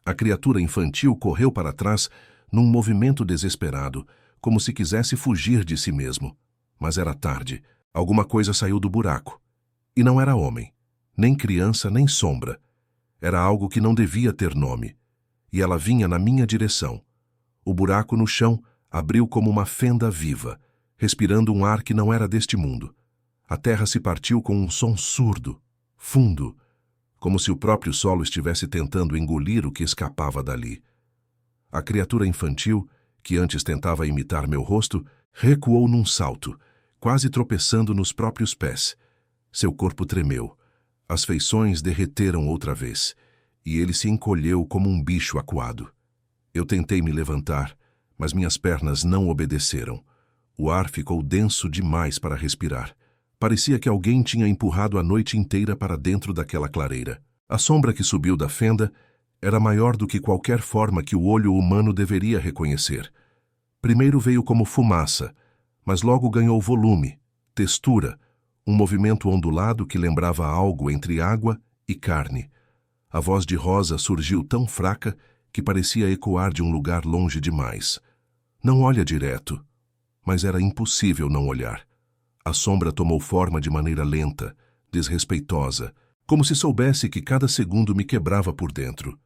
A criatura infantil correu para trás num movimento desesperado, como se quisesse fugir de si mesmo. Mas era tarde. Alguma coisa saiu do buraco. E não era homem, nem criança, nem sombra. Era algo que não devia ter nome. E ela vinha na minha direção. O buraco no chão abriu como uma fenda viva, respirando um ar que não era deste mundo. A terra se partiu com um som surdo, fundo, como se o próprio solo estivesse tentando engolir o que escapava dali. A criatura infantil, que antes tentava imitar meu rosto, recuou num salto, quase tropeçando nos próprios pés. Seu corpo tremeu. As feições derreteram outra vez, e ele se encolheu como um bicho acuado. Eu tentei me levantar, mas minhas pernas não obedeceram. O ar ficou denso demais para respirar. Parecia que alguém tinha empurrado a noite inteira para dentro daquela clareira. A sombra que subiu da fenda era maior do que qualquer forma que o olho humano deveria reconhecer. Primeiro veio como fumaça, mas logo ganhou volume, textura, um movimento ondulado que lembrava algo entre água e carne. A voz de Rosa surgiu tão fraca que parecia ecoar de um lugar longe demais. Não olha direto. Mas era impossível não olhar. A sombra tomou forma de maneira lenta, desrespeitosa, como se soubesse que cada segundo me quebrava por dentro.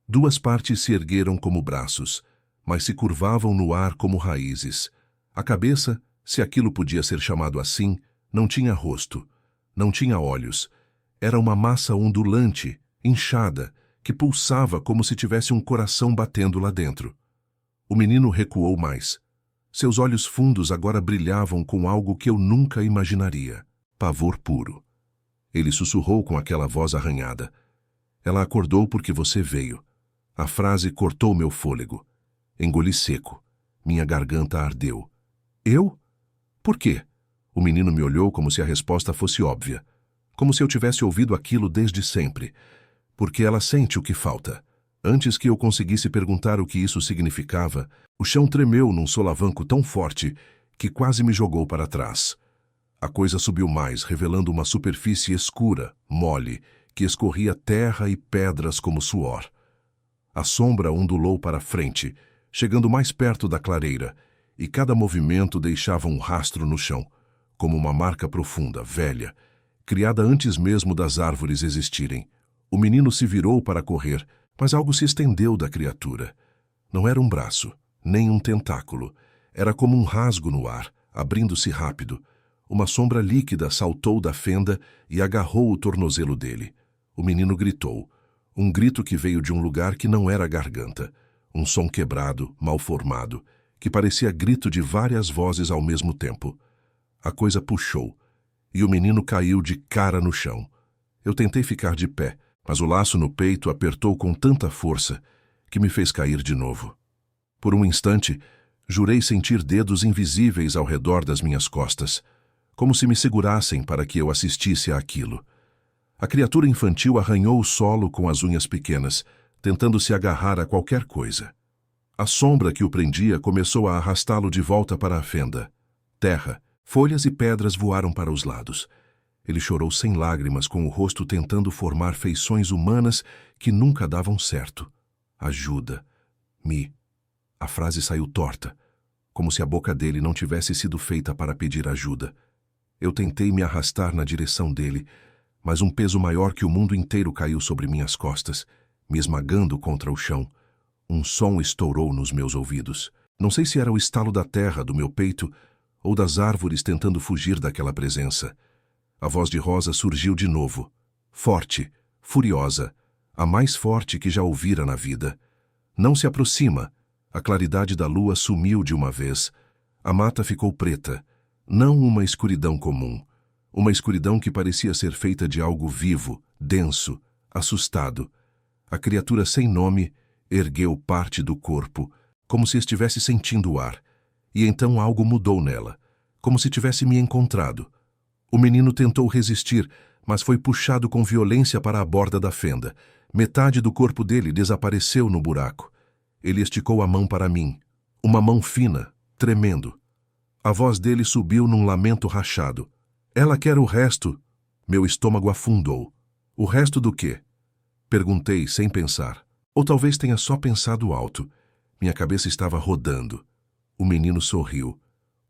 Duas partes se ergueram como braços, mas se curvavam no ar como raízes. A cabeça, se aquilo podia ser chamado assim, não tinha rosto, não tinha olhos. Era uma massa ondulante, inchada, que pulsava como se tivesse um coração batendo lá dentro. O menino recuou mais. Seus olhos fundos agora brilhavam com algo que eu nunca imaginaria. Pavor puro. Ele sussurrou com aquela voz arranhada. Ela acordou porque você veio. A frase cortou meu fôlego. Engoli seco. Minha garganta ardeu. Eu? Por quê? O menino me olhou como se a resposta fosse óbvia. Como se eu tivesse ouvido aquilo desde sempre. Porque ela sente o que falta. Antes que eu conseguisse perguntar o que isso significava, o chão tremeu num solavanco tão forte que quase me jogou para trás. A coisa subiu mais, revelando uma superfície escura, mole, que escorria terra e pedras como suor. A sombra ondulou para frente, chegando mais perto da clareira, e cada movimento deixava um rastro no chão, como uma marca profunda, velha, criada antes mesmo das árvores existirem. O menino se virou para correr, mas algo se estendeu da criatura. Não era um braço, nem um tentáculo. Era como um rasgo no ar, abrindo-se rápido. Uma sombra líquida saltou da fenda e agarrou o tornozelo dele. O menino gritou. Um grito que veio de um lugar que não era a garganta. Um som quebrado, mal formado, que parecia grito de várias vozes ao mesmo tempo. A coisa puxou, e o menino caiu de cara no chão. Eu tentei ficar de pé, mas o laço no peito apertou com tanta força que me fez cair de novo. Por um instante, jurei sentir dedos invisíveis ao redor das minhas costas, como se me segurassem para que eu assistisse àquilo. A criatura infantil arranhou o solo com as unhas pequenas, tentando se agarrar a qualquer coisa. A sombra que o prendia começou a arrastá-lo de volta para a fenda. Terra, folhas e pedras voaram para os lados. Ele chorou sem lágrimas, com o rosto tentando formar feições humanas que nunca davam certo. Ajuda. Me. A frase saiu torta, como se a boca dele não tivesse sido feita para pedir ajuda. Eu tentei me arrastar na direção dele, mas um peso maior que o mundo inteiro caiu sobre minhas costas, me esmagando contra o chão. Um som estourou nos meus ouvidos. Não sei se era o estalo da terra do meu peito ou das árvores tentando fugir daquela presença. A voz de Rosa surgiu de novo, forte, furiosa, a mais forte que já ouvira na vida. Não se aproxima, A claridade da lua sumiu de uma vez. A mata ficou preta, não uma escuridão comum. Uma escuridão que parecia ser feita de algo vivo, denso, assustado. A criatura sem nome ergueu parte do corpo, como se estivesse sentindo o ar, e então algo mudou nela, como se tivesse me encontrado. O menino tentou resistir, mas foi puxado com violência para a borda da fenda. Metade do corpo dele desapareceu no buraco. Ele esticou a mão para mim, uma mão fina, tremendo. A voz dele subiu num lamento rachado. Ela quer o resto. Meu estômago afundou. O resto do quê? Perguntei sem pensar. Ou talvez tenha só pensado alto. Minha cabeça estava rodando. O menino sorriu.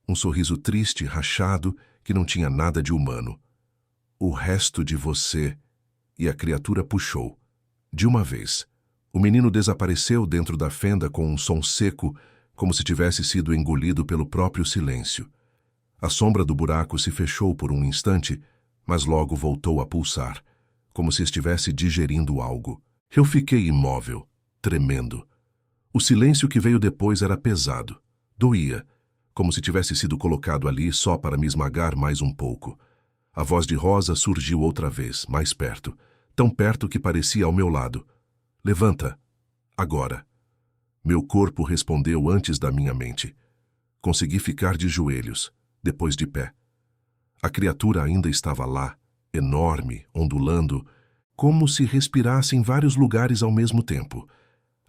Um sorriso triste, rachado, que não tinha nada de humano. O resto de você. E a criatura puxou. De uma vez. O menino desapareceu dentro da fenda com um som seco, como se tivesse sido engolido pelo próprio silêncio. A sombra do buraco se fechou por um instante, mas logo voltou a pulsar, como se estivesse digerindo algo. Eu fiquei imóvel, tremendo. O silêncio que veio depois era pesado. Doía, como se tivesse sido colocado ali só para me esmagar mais um pouco. A voz de Rosa surgiu outra vez, mais perto, tão perto que parecia ao meu lado. Levanta. Agora. Meu corpo respondeu antes da minha mente. Consegui ficar de joelhos, depois de pé. A criatura ainda estava lá, enorme, ondulando, como se respirasse em vários lugares ao mesmo tempo.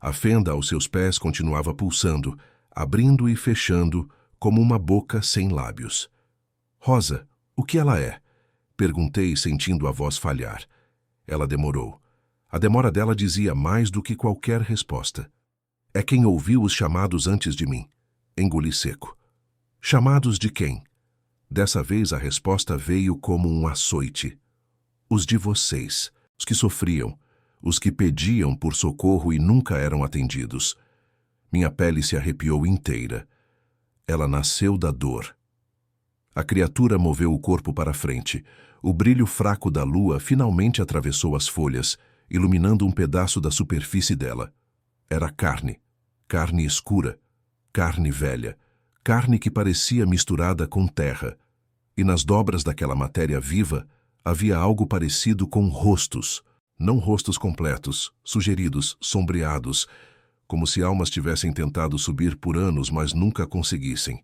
A fenda aos seus pés continuava pulsando, abrindo e fechando, como uma boca sem lábios. Rosa, o que ela é? Perguntei, sentindo a voz falhar. Ela demorou. A demora dela dizia mais do que qualquer resposta. É quem ouviu os chamados antes de mim. Engoli seco. Chamados de quem? Dessa vez a resposta veio como um açoite. Os de vocês, os que sofriam, os que pediam por socorro e nunca eram atendidos. Minha pele se arrepiou inteira. Ela nasceu da dor. A criatura moveu o corpo para frente. O brilho fraco da lua finalmente atravessou as folhas, iluminando um pedaço da superfície dela. Era carne. Carne escura. Carne velha. Carne que parecia misturada com terra. E nas dobras daquela matéria viva havia algo parecido com rostos. Não rostos completos, sugeridos, sombreados, como se almas tivessem tentado subir por anos, mas nunca conseguissem.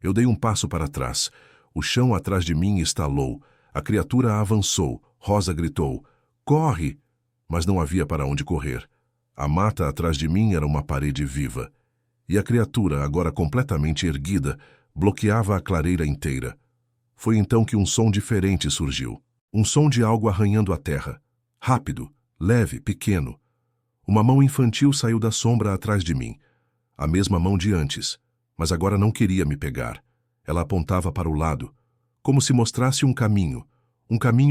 Eu dei um passo para trás. O chão atrás de mim estalou. A criatura avançou. Rosa gritou. Corre! Mas não havia para onde correr. A mata atrás de mim era uma parede viva. E a criatura, agora completamente erguida, bloqueava a clareira inteira. Foi então que um som diferente surgiu. Um som de algo arranhando a terra. Rápido, leve, pequeno. Uma mão infantil saiu da sombra atrás de mim. A mesma mão de antes, mas agora não queria me pegar. Ela apontava para o lado, como se mostrasse um caminho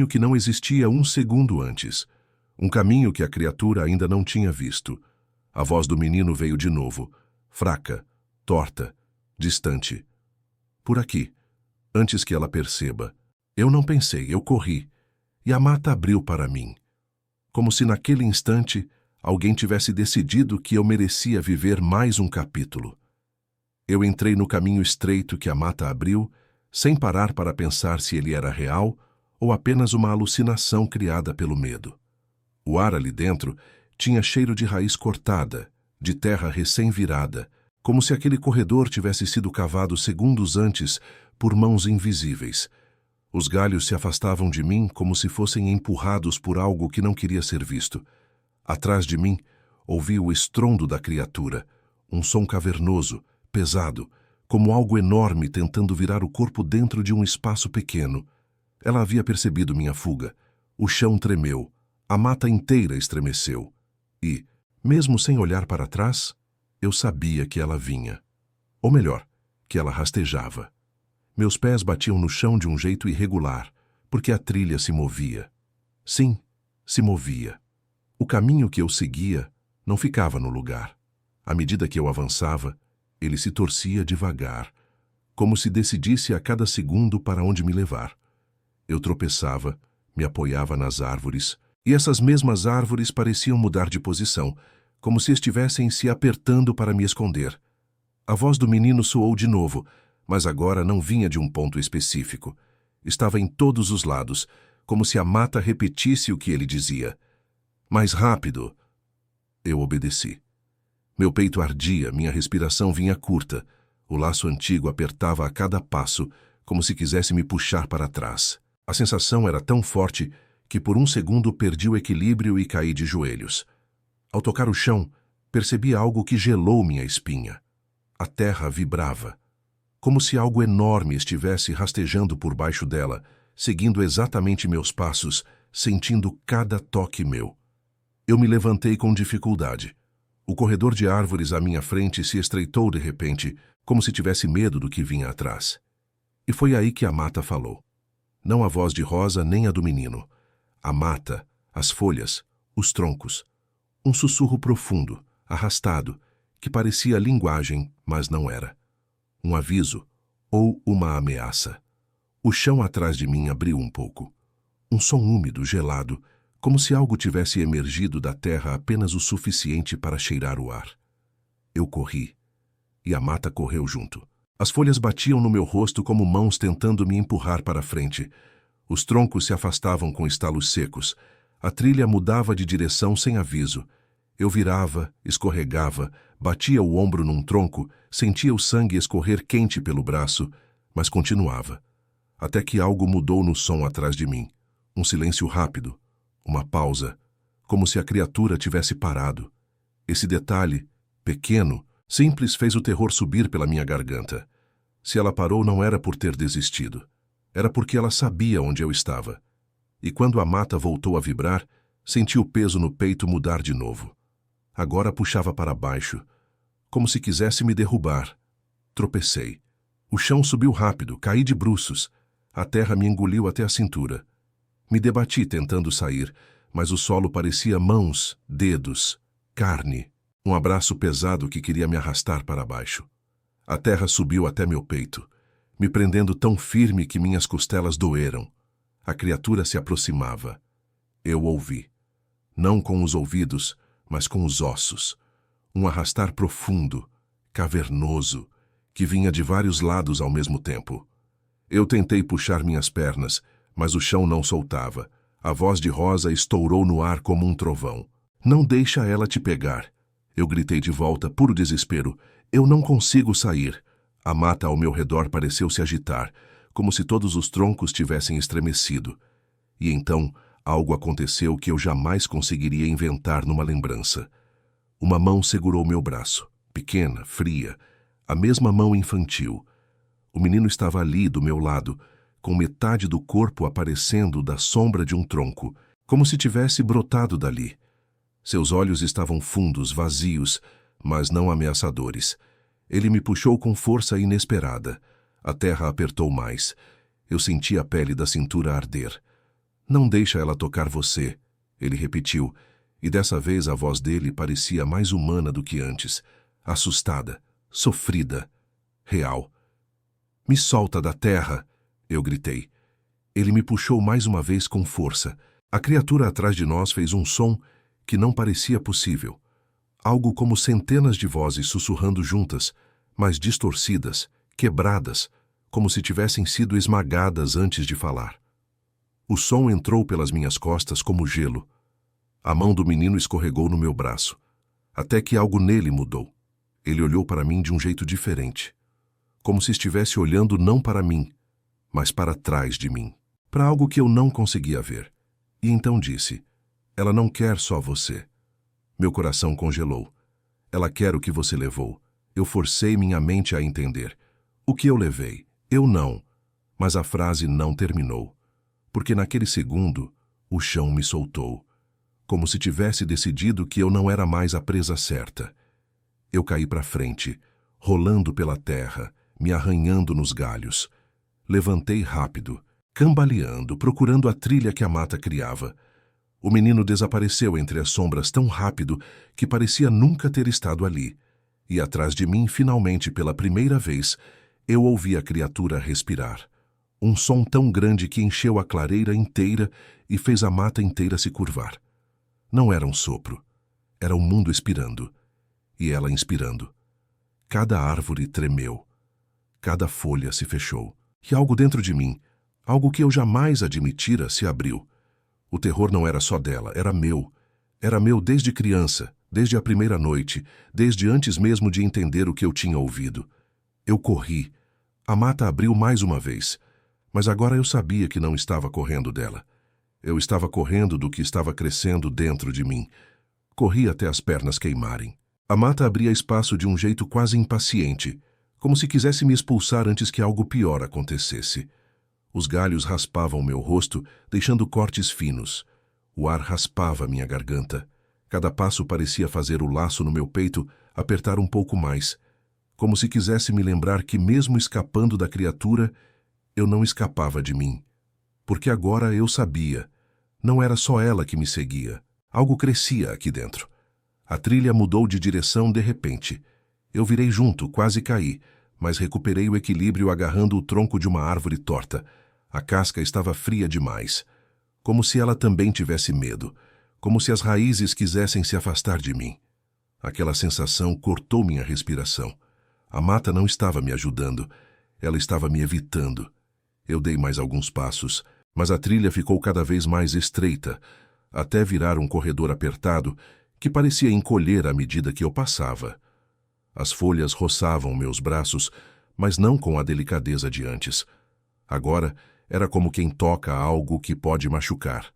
que não existia um segundo antes. Um caminho que a criatura ainda não tinha visto. A voz do menino veio de novo, fraca, torta, distante. Por aqui, antes que ela perceba. Eu não pensei, eu corri, e a mata abriu para mim. Como se naquele instante alguém tivesse decidido que eu merecia viver mais um capítulo. Eu entrei no caminho estreito que a mata abriu, sem parar para pensar se ele era real ou apenas uma alucinação criada pelo medo. O ar ali dentro tinha cheiro de raiz cortada, de terra recém-virada, como se aquele corredor tivesse sido cavado segundos antes por mãos invisíveis. Os galhos se afastavam de mim como se fossem empurrados por algo que não queria ser visto. Atrás de mim, ouvi o estrondo da criatura, um som cavernoso, pesado, como algo enorme tentando virar o corpo dentro de um espaço pequeno. Ela havia percebido minha fuga. O chão tremeu, a mata inteira estremeceu. E, mesmo sem olhar para trás, eu sabia que ela vinha. Ou melhor, que ela rastejava. Meus pés batiam no chão de um jeito irregular, porque a trilha se movia. Sim, se movia. O caminho que eu seguia não ficava no lugar. À medida que eu avançava, ele se torcia devagar, como se decidisse a cada segundo para onde me levar. Eu tropeçava, me apoiava nas árvores, e essas mesmas árvores pareciam mudar de posição, como se estivessem se apertando para me esconder. A voz do menino soou de novo, mas agora não vinha de um ponto específico. Estava em todos os lados, como se a mata repetisse o que ele dizia. Mais rápido! Eu obedeci. Meu peito ardia, minha respiração vinha curta. O laço antigo apertava a cada passo, como se quisesse me puxar para trás. A sensação era tão forte que por um segundo perdi o equilíbrio e caí de joelhos. Ao tocar o chão, percebi algo que gelou minha espinha. A terra vibrava, como se algo enorme estivesse rastejando por baixo dela, seguindo exatamente meus passos, sentindo cada toque meu. Eu me levantei com dificuldade. O corredor de árvores à minha frente se estreitou de repente, como se tivesse medo do que vinha atrás. E foi aí que a mata falou. Não a voz de Rosa nem a do menino. A mata, as folhas, os troncos. Um sussurro profundo, arrastado, que parecia linguagem, mas não era. Um aviso ou uma ameaça. O chão atrás de mim abriu um pouco. Um som úmido, gelado, como se algo tivesse emergido da terra apenas o suficiente para cheirar o ar. Eu corri, e a mata correu junto. As folhas batiam no meu rosto como mãos tentando me empurrar para frente. Os troncos se afastavam com estalos secos. A trilha mudava de direção sem aviso. Eu virava, escorregava, batia o ombro num tronco, sentia o sangue escorrer quente pelo braço, mas continuava. Até que algo mudou no som atrás de mim. Um silêncio rápido, uma pausa, como se a criatura tivesse parado. Esse detalhe, pequeno, simples, fez o terror subir pela minha garganta. Se ela parou, não era por ter desistido. Era porque ela sabia onde eu estava. E quando a mata voltou a vibrar, senti o peso no peito mudar de novo. Agora puxava para baixo, como se quisesse me derrubar. Tropecei. O chão subiu rápido, caí de bruços. A terra me engoliu até a cintura. Me debati tentando sair, mas o solo parecia mãos, dedos, carne. Um abraço pesado que queria me arrastar para baixo. A terra subiu até meu peito, me prendendo tão firme que minhas costelas doeram. A criatura se aproximava. Eu ouvi. Não com os ouvidos, mas com os ossos. Um arrastar profundo, cavernoso, que vinha de vários lados ao mesmo tempo. Eu tentei puxar minhas pernas, mas o chão não soltava. A voz de Rosa estourou no ar como um trovão. Não deixa ela te pegar. Eu gritei de volta, puro desespero. Eu não consigo sair. A mata ao meu redor pareceu se agitar, como se todos os troncos tivessem estremecido. E então, algo aconteceu que eu jamais conseguiria inventar numa lembrança. Uma mão segurou meu braço, pequena, fria, a mesma mão infantil. O menino estava ali, do meu lado, com metade do corpo aparecendo da sombra de um tronco, como se tivesse brotado dali. Seus olhos estavam fundos, vazios, mas não ameaçadores. Ele me puxou com força inesperada. A terra apertou mais. Eu senti a pele da cintura arder. Não deixa ela tocar você, ele repetiu, e dessa vez a voz dele parecia mais humana do que antes, assustada, sofrida, real. Me solta da terra, eu gritei. Ele me puxou mais uma vez com força. A criatura atrás de nós fez um som que não parecia possível. Algo como centenas de vozes sussurrando juntas, mas distorcidas, quebradas, como se tivessem sido esmagadas antes de falar. O som entrou pelas minhas costas como gelo. A mão do menino escorregou no meu braço, até que algo nele mudou. Ele olhou para mim de um jeito diferente, como se estivesse olhando não para mim, mas para trás de mim, para algo que eu não conseguia ver. E então disse: ela não quer só você. Meu coração congelou. Ela quer o que você levou. Eu forcei minha mente a entender. O que eu levei? Eu não. Mas a frase não terminou, porque naquele segundo o chão me soltou, como se tivesse decidido que eu não era mais a presa certa. Eu caí para frente, rolando pela terra, me arranhando nos galhos. Levantei rápido, cambaleando, procurando a trilha que a mata criava. O menino desapareceu entre as sombras tão rápido que parecia nunca ter estado ali. E atrás de mim, finalmente, pela primeira vez, eu ouvi a criatura respirar. Um som tão grande que encheu a clareira inteira e fez a mata inteira se curvar. Não era um sopro. Era o mundo expirando, e ela inspirando. Cada árvore tremeu, cada folha se fechou, e algo dentro de mim, algo que eu jamais admitira, se abriu. O terror não era só dela, era meu. Era meu desde criança, desde a primeira noite, desde antes mesmo de entender o que eu tinha ouvido. Eu corri. A mata abriu mais uma vez, mas agora eu sabia que não estava correndo dela. Eu estava correndo do que estava crescendo dentro de mim. Corri até as pernas queimarem. A mata abria espaço de um jeito quase impaciente, como se quisesse me expulsar antes que algo pior acontecesse. Os galhos raspavam meu rosto, deixando cortes finos. O ar raspava minha garganta. Cada passo parecia fazer o laço no meu peito apertar um pouco mais, como se quisesse me lembrar que, mesmo escapando da criatura, eu não escapava de mim. Porque agora eu sabia. Não era só ela que me seguia. Algo crescia aqui dentro. A trilha mudou de direção de repente. Eu virei junto, quase caí, mas recuperei o equilíbrio agarrando o tronco de uma árvore torta. A casca estava fria demais. Como se ela também tivesse medo. Como se as raízes quisessem se afastar de mim. Aquela sensação cortou minha respiração. A mata não estava me ajudando. Ela estava me evitando. Eu dei mais alguns passos, mas a trilha ficou cada vez mais estreita, até virar um corredor apertado que parecia encolher à medida que eu passava. As folhas roçavam meus braços, mas não com a delicadeza de antes. Agora era como quem toca algo que pode machucar.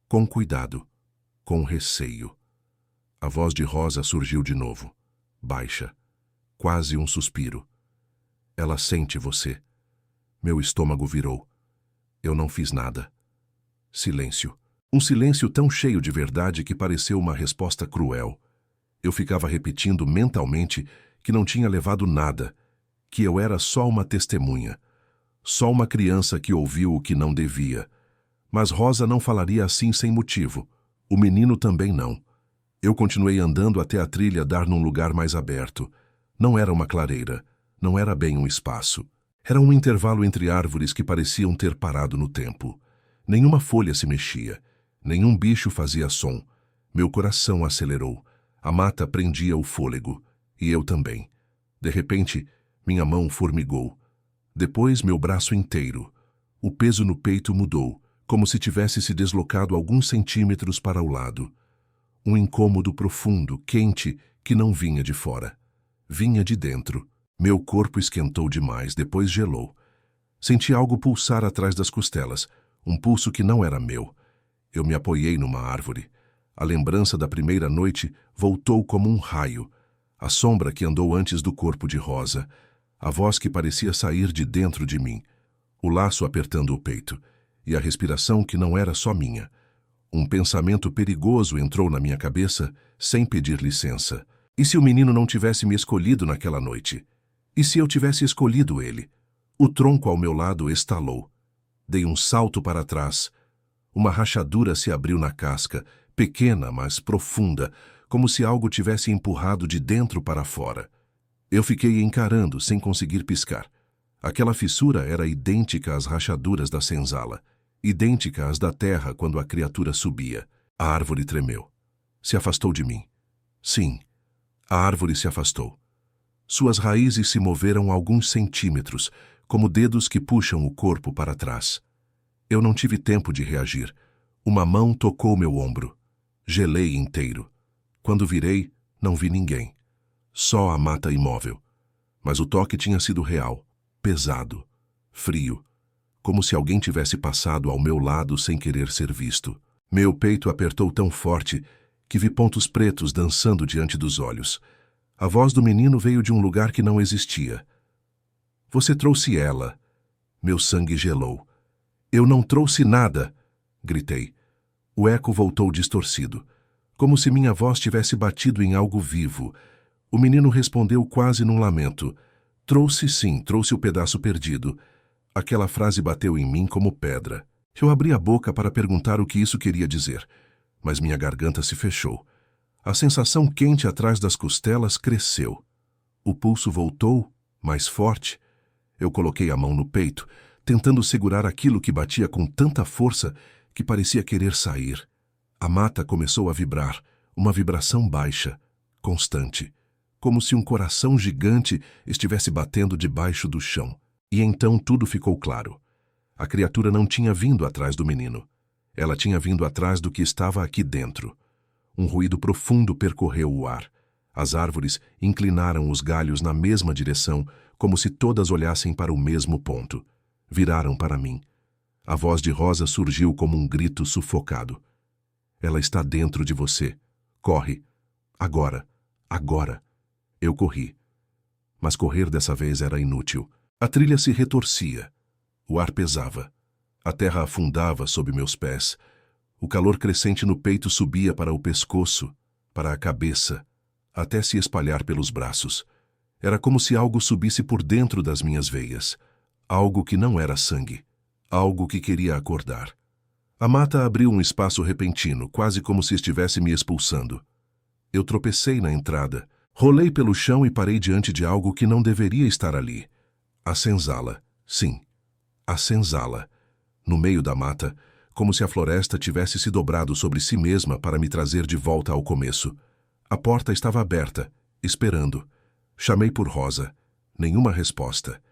Com cuidado, com receio. A voz de Rosa surgiu de novo, baixa, quase um suspiro. Ela sente você. Meu estômago virou. Eu não fiz nada. Silêncio. Um silêncio tão cheio de verdade que pareceu uma resposta cruel. Eu ficava repetindo mentalmente que não tinha levado nada, que eu era só uma testemunha, só uma criança que ouviu o que não devia. Mas Rosa não falaria assim sem motivo. O menino também não. Eu continuei andando até a trilha dar num lugar mais aberto. Não era uma clareira, não era bem um espaço. Era um intervalo entre árvores que pareciam ter parado no tempo. Nenhuma folha se mexia, nenhum bicho fazia som. Meu coração acelerou. A mata prendia o fôlego, e eu também. De repente, minha mão formigou. Depois, meu braço inteiro. O peso no peito mudou, como se tivesse se deslocado alguns centímetros para o lado. Um incômodo profundo, quente, que não vinha de fora. Vinha de dentro. Meu corpo esquentou demais, depois gelou. Senti algo pulsar atrás das costelas, um pulso que não era meu. Eu me apoiei numa árvore. A lembrança da primeira noite voltou como um raio. A sombra que andou antes do corpo de Rosa. A voz que parecia sair de dentro de mim. O laço apertando o peito. E a respiração que não era só minha. Um pensamento perigoso entrou na minha cabeça sem pedir licença. E se o menino não tivesse me escolhido naquela noite? E se eu tivesse escolhido ele? O tronco ao meu lado estalou. Dei um salto para trás. Uma rachadura se abriu na casca, pequena, mas profunda, como se algo tivesse empurrado de dentro para fora. Eu fiquei encarando, sem conseguir piscar. Aquela fissura era idêntica às rachaduras da senzala, idêntica às da terra quando a criatura subia. A árvore tremeu. Se afastou de mim. Sim, a árvore se afastou. Suas raízes se moveram alguns centímetros, como dedos que puxam o corpo para trás. Eu não tive tempo de reagir. Uma mão tocou meu ombro. Gelei inteiro. Quando virei, não vi ninguém. Só a mata imóvel. Mas o toque tinha sido real, pesado, frio, como se alguém tivesse passado ao meu lado sem querer ser visto. Meu peito apertou tão forte que vi pontos pretos dançando diante dos olhos. A voz do menino veio de um lugar que não existia. Você trouxe ela. Meu sangue gelou. Eu não trouxe nada, gritei. O eco voltou distorcido, como se minha voz tivesse batido em algo vivo. O menino respondeu quase num lamento. Trouxe sim, trouxe o pedaço perdido. Aquela frase bateu em mim como pedra. Eu abri a boca para perguntar o que isso queria dizer, mas minha garganta se fechou. A sensação quente atrás das costelas cresceu. O pulso voltou, mais forte. Eu coloquei a mão no peito, tentando segurar aquilo que batia com tanta força que parecia querer sair. A mata começou a vibrar, uma vibração baixa, constante, como se um coração gigante estivesse batendo debaixo do chão. E então tudo ficou claro. A criatura não tinha vindo atrás do menino. Ela tinha vindo atrás do que estava aqui dentro. Um ruído profundo percorreu o ar. As árvores inclinaram os galhos na mesma direção, como se todas olhassem para o mesmo ponto. Viraram para mim. A voz de Rosa surgiu como um grito sufocado. Ela está dentro de você. Corre. Agora. Agora. Eu corri. Mas correr dessa vez era inútil. A trilha se retorcia. O ar pesava. A terra afundava sob meus pés. O calor crescente no peito subia para o pescoço, para a cabeça, até se espalhar pelos braços. Era como se algo subisse por dentro das minhas veias. Algo que não era sangue. Algo que queria acordar. A mata abriu um espaço repentino, quase como se estivesse me expulsando. Eu tropecei na entrada, rolei pelo chão e parei diante de algo que não deveria estar ali. A senzala. Sim, a senzala. No meio da mata, como se a floresta tivesse se dobrado sobre si mesma para me trazer de volta ao começo. A porta estava aberta, esperando. Chamei por Rosa. Nenhuma resposta.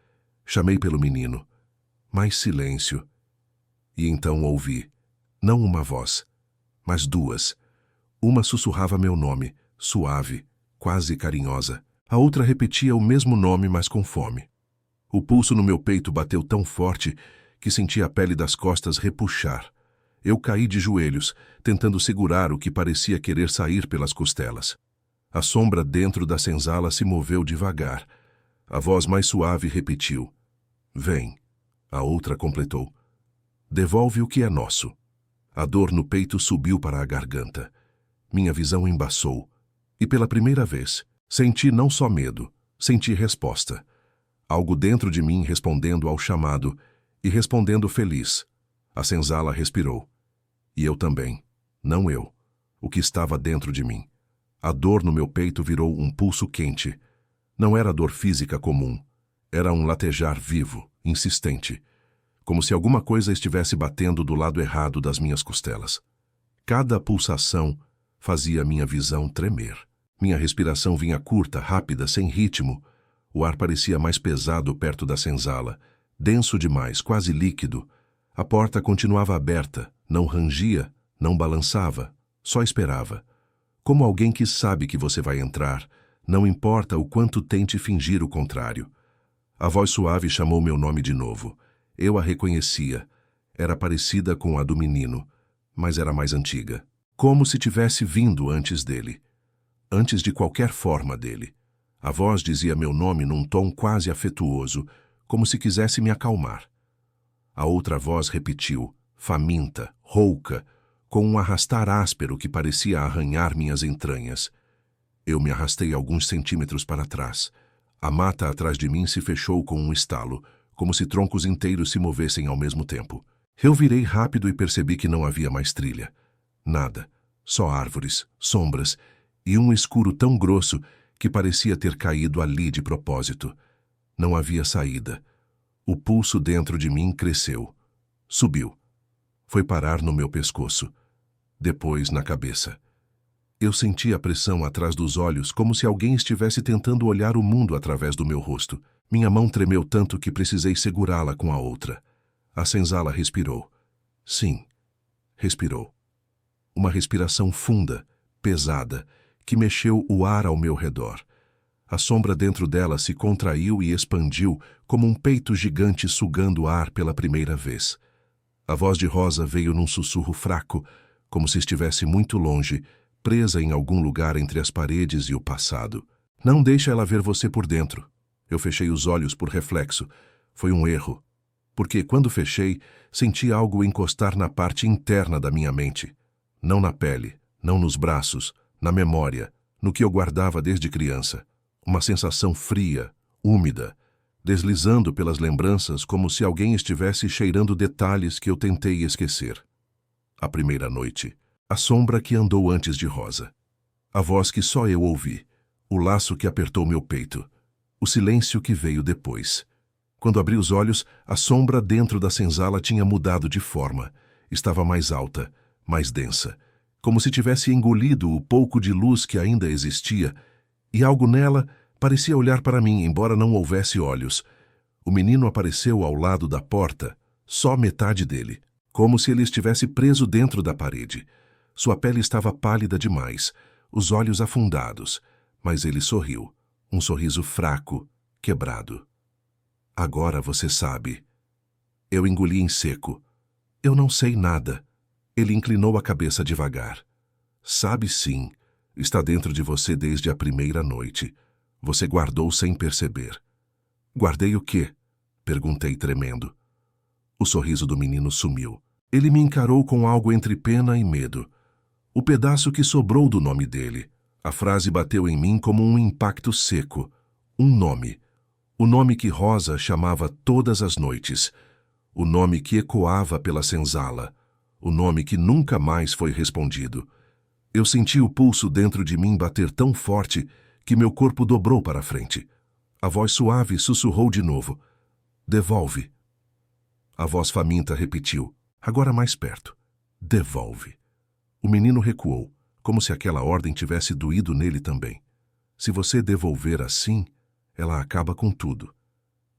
Chamei pelo menino. Mais silêncio. E então ouvi. Não uma voz, mas duas. Uma sussurrava meu nome, suave, quase carinhosa. A outra repetia o mesmo nome, mas com fome. O pulso no meu peito bateu tão forte que senti a pele das costas repuxar. Eu caí de joelhos, tentando segurar o que parecia querer sair pelas costelas. A sombra dentro da senzala se moveu devagar. A voz mais suave repetiu. Vem. A outra completou. Devolve o que é nosso. A dor no peito subiu para a garganta. Minha visão embaçou. E pela primeira vez, senti não só medo, senti resposta. Algo dentro de mim respondendo ao chamado, e respondendo feliz. A senzala respirou. E eu também. Não eu. O que estava dentro de mim. A dor no meu peito virou um pulso quente. Não era dor física comum. Era um latejar vivo, insistente. Como se alguma coisa estivesse batendo do lado errado das minhas costelas. Cada pulsação fazia minha visão tremer. Minha respiração vinha curta, rápida, sem ritmo. O ar parecia mais pesado perto da senzala, denso demais, quase líquido. A porta continuava aberta, não rangia, não balançava, só esperava. Como alguém que sabe que você vai entrar, não importa o quanto tente fingir o contrário. A voz suave chamou meu nome de novo. Eu a reconhecia. Era parecida com a do menino, mas era mais antiga. Como se tivesse vindo antes dele. Antes de qualquer forma dele. A voz dizia meu nome num tom quase afetuoso, como se quisesse me acalmar. A outra voz repetiu, faminta, rouca, com um arrastar áspero que parecia arranhar minhas entranhas. Eu me arrastei alguns centímetros para trás. A mata atrás de mim se fechou com um estalo, como se troncos inteiros se movessem ao mesmo tempo. Eu virei rápido e percebi que não havia mais trilha. Nada. Só árvores, sombras e um escuro tão grosso que parecia ter caído ali de propósito. Não havia saída. O pulso dentro de mim cresceu. Subiu. Foi parar no meu pescoço. Depois na cabeça. Eu senti a pressão atrás dos olhos como se alguém estivesse tentando olhar o mundo através do meu rosto. Minha mão tremeu tanto que precisei segurá-la com a outra. A senzala respirou. Sim, respirou. Uma respiração funda, pesada, que mexeu o ar ao meu redor. A sombra dentro dela se contraiu e expandiu como um peito gigante sugando ar pela primeira vez. A voz de Rosa veio num sussurro fraco, como se estivesse muito longe, presa em algum lugar entre as paredes e o passado. Não deixe ela ver você por dentro. Eu fechei os olhos por reflexo. Foi um erro. Porque, quando fechei, senti algo encostar na parte interna da minha mente. Não na pele, não nos braços, na memória, no que eu guardava desde criança. Uma sensação fria, úmida, deslizando pelas lembranças como se alguém estivesse cheirando detalhes que eu tentei esquecer. A primeira noite. A sombra que andou antes de Rosa. A voz que só eu ouvi. O laço que apertou meu peito. O silêncio que veio depois. Quando abri os olhos, a sombra dentro da senzala tinha mudado de forma. Estava mais alta, mais densa, como se tivesse engolido o pouco de luz que ainda existia, e algo nela parecia olhar para mim, embora não houvesse olhos. O menino apareceu ao lado da porta, só metade dele, como se ele estivesse preso dentro da parede. Sua pele estava pálida demais, os olhos afundados, mas ele sorriu, um sorriso fraco, quebrado. Agora você sabe. Eu engoli em seco. Eu não sei nada. Ele inclinou a cabeça devagar. Sabe sim. Está dentro de você desde a primeira noite. Você guardou sem perceber. Guardei o quê? Perguntei tremendo. O sorriso do menino sumiu. Ele me encarou com algo entre pena e medo. O pedaço que sobrou do nome dele. A frase bateu em mim como um impacto seco. Um nome. O nome que Rosa chamava todas as noites. O nome que ecoava pela senzala. O nome que nunca mais foi respondido. Eu senti o pulso dentro de mim bater tão forte que meu corpo dobrou para frente. A voz suave sussurrou de novo. Devolve. A voz faminta repetiu, agora mais perto. Devolve. O menino recuou, como se aquela ordem tivesse doído nele também. Se você devolver assim, ela acaba com tudo.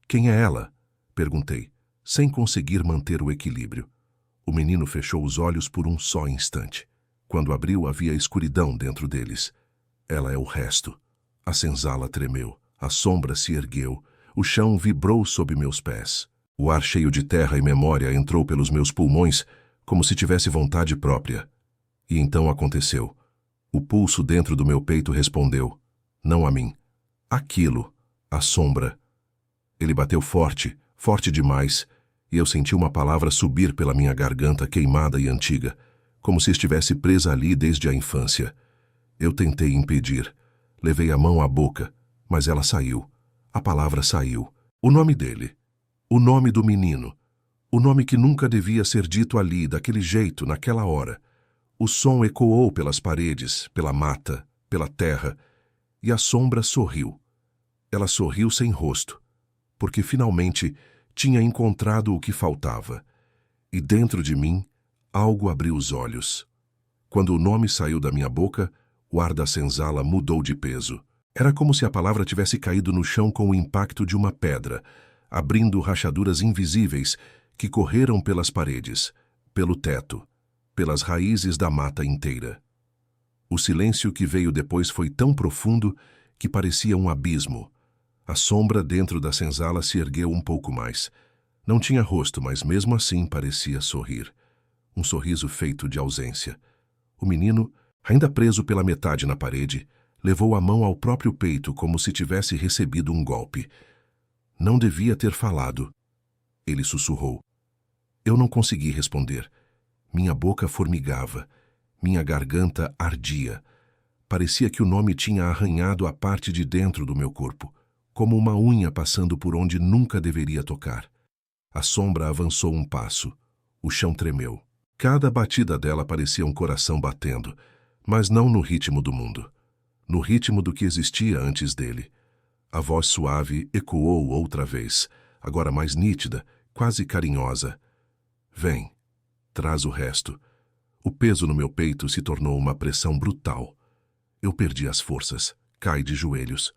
Quem é ela? Perguntei, sem conseguir manter o equilíbrio. O menino fechou os olhos por um só instante. Quando abriu, havia escuridão dentro deles. Ela é o resto. A senzala tremeu, a sombra se ergueu, o chão vibrou sob meus pés. O ar cheio de terra e memória entrou pelos meus pulmões como se tivesse vontade própria. E então aconteceu. O pulso dentro do meu peito respondeu, não a mim. Aquilo, a sombra. Ele bateu forte, forte demais, e eu senti uma palavra subir pela minha garganta queimada e antiga, como se estivesse presa ali desde a infância. Eu tentei impedir. Levei a mão à boca, mas ela saiu. A palavra saiu. O nome dele. O nome do menino. O nome que nunca devia ser dito ali, daquele jeito, naquela hora. O som ecoou pelas paredes, pela mata, pela terra, e a sombra sorriu. Ela sorriu sem rosto, porque finalmente tinha encontrado o que faltava. E dentro de mim, algo abriu os olhos. Quando o nome saiu da minha boca, o ar da senzala mudou de peso. Era como se a palavra tivesse caído no chão com o impacto de uma pedra, abrindo rachaduras invisíveis que correram pelas paredes, pelo teto, pelas raízes da mata inteira. O silêncio que veio depois foi tão profundo que parecia um abismo. A sombra dentro da senzala se ergueu um pouco mais. Não tinha rosto, mas mesmo assim parecia sorrir. Um sorriso feito de ausência. O menino, ainda preso pela metade na parede, levou a mão ao próprio peito como se tivesse recebido um golpe. Não devia ter falado. Ele sussurrou. Eu não consegui responder. Minha boca formigava. Minha garganta ardia. Parecia que o nome tinha arranhado a parte de dentro do meu corpo, como uma unha passando por onde nunca deveria tocar. A sombra avançou um passo. O chão tremeu. Cada batida dela parecia um coração batendo, mas não no ritmo do mundo. No ritmo do que existia antes dele. A voz suave ecoou outra vez, agora mais nítida, quase carinhosa. Vem, traz o resto. O peso no meu peito se tornou uma pressão brutal. Eu perdi as forças, caí de joelhos.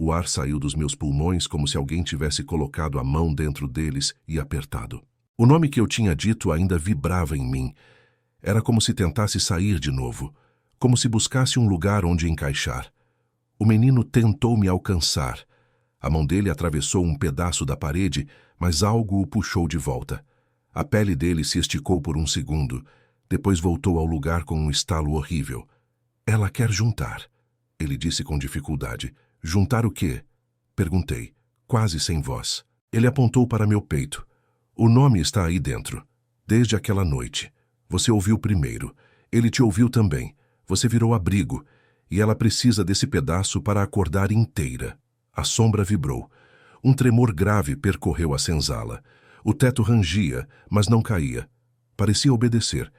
O ar saiu dos meus pulmões como se alguém tivesse colocado a mão dentro deles e apertado. O nome que eu tinha dito ainda vibrava em mim. Era como se tentasse sair de novo, como se buscasse um lugar onde encaixar. O menino tentou me alcançar. A mão dele atravessou um pedaço da parede, mas algo o puxou de volta. A pele dele se esticou por um segundo, depois voltou ao lugar com um estalo horrível. Ela quer juntar, ele disse com dificuldade. Juntar o quê? Perguntei, quase sem voz. Ele apontou para meu peito. O nome está aí dentro. Desde aquela noite. Você ouviu primeiro. Ele te ouviu também. Você virou abrigo. E ela precisa desse pedaço para acordar inteira. A sombra vibrou. Um tremor grave percorreu a senzala. O teto rangia, mas não caía. Parecia obedecer.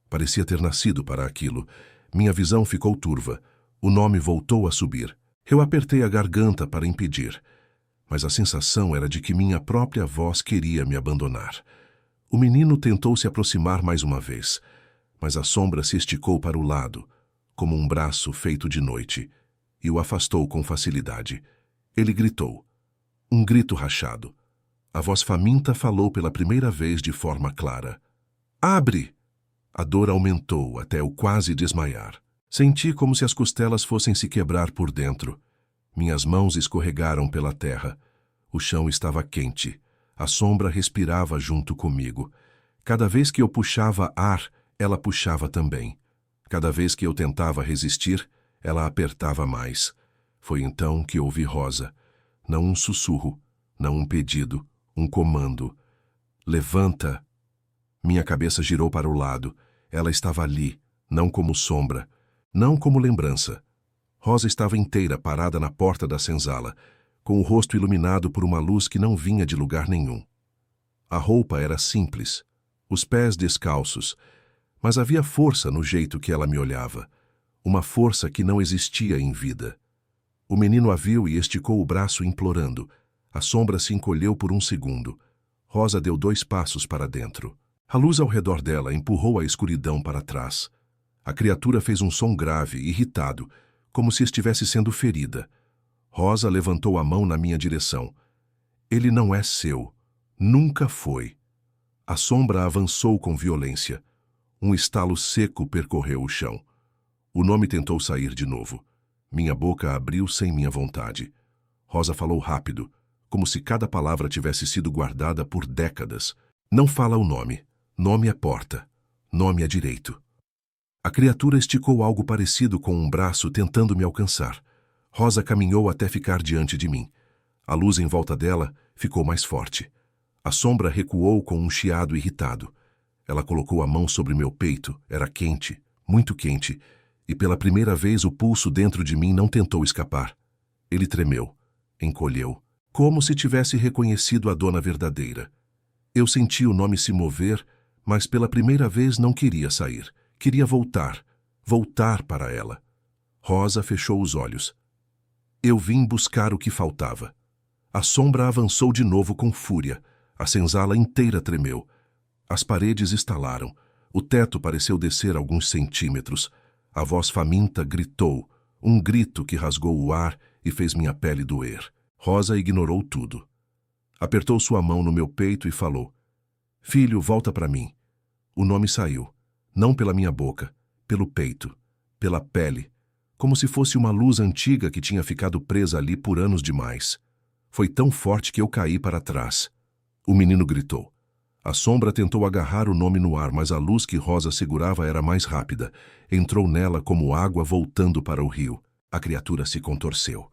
Parecia ter nascido para aquilo. Minha visão ficou turva. O nome voltou a subir. Eu apertei a garganta para impedir. Mas a sensação era de que minha própria voz queria me abandonar. O menino tentou se aproximar mais uma vez. mas a sombra se esticou para o lado, como um braço feito de noite, e o afastou com facilidade. Ele gritou. Um grito rachado. A voz faminta falou pela primeira vez de forma clara. Abre! A dor aumentou até eu quase desmaiar. Senti como se as costelas fossem se quebrar por dentro. Minhas mãos escorregaram pela terra. O chão estava quente. A sombra respirava junto comigo. Cada vez que eu puxava ar, ela puxava também. Cada vez que eu tentava resistir, ela apertava mais. Foi então que ouvi Rosa. Não um sussurro, não um pedido, um comando. Levanta! Minha cabeça girou para o lado. Ela estava ali, não como sombra, não como lembrança. Rosa estava inteira parada na porta da senzala, com o rosto iluminado por uma luz que não vinha de lugar nenhum. A roupa era simples, os pés descalços, mas havia força no jeito que ela me olhava, uma força que não existia em vida. O menino a viu e esticou o braço implorando. A sombra se encolheu por um segundo. Rosa deu 2 passos para dentro. A luz ao redor dela empurrou a escuridão para trás. A criatura fez um som grave, irritado, como se estivesse sendo ferida. Rosa levantou a mão na minha direção. Ele não é seu. Nunca foi. A sombra avançou com violência. Um estalo seco percorreu o chão. O nome tentou sair de novo. Minha boca abriu sem minha vontade. Rosa falou rápido, como se cada palavra tivesse sido guardada por décadas. Não fala o nome. Nome é porta. Nome é direito. A criatura esticou algo parecido com um braço tentando me alcançar. Rosa caminhou até ficar diante de mim. A luz em volta dela ficou mais forte. A sombra recuou com um chiado irritado. Ela colocou a mão sobre meu peito. Era quente, muito quente, e pela primeira vez o pulso dentro de mim não tentou escapar. Ele tremeu, encolheu, como se tivesse reconhecido a dona verdadeira. Eu senti o nome se mover, mas pela primeira vez não queria sair. Queria voltar para ela. Rosa fechou os olhos. Eu vim buscar o que faltava. A sombra avançou de novo com fúria. A senzala inteira tremeu. As paredes estalaram. O teto pareceu descer alguns centímetros. A voz faminta gritou, um grito que rasgou o ar e fez minha pele doer. Rosa ignorou tudo. Apertou sua mão no meu peito e falou: Filho, volta para mim. O nome saiu, não pela minha boca, pelo peito, pela pele, como se fosse uma luz antiga que tinha ficado presa ali por anos demais. Foi tão forte que eu caí para trás. O menino gritou. A sombra tentou agarrar o nome no ar, mas a luz que Rosa segurava era mais rápida. Entrou nela como água voltando para o rio. A criatura se contorceu.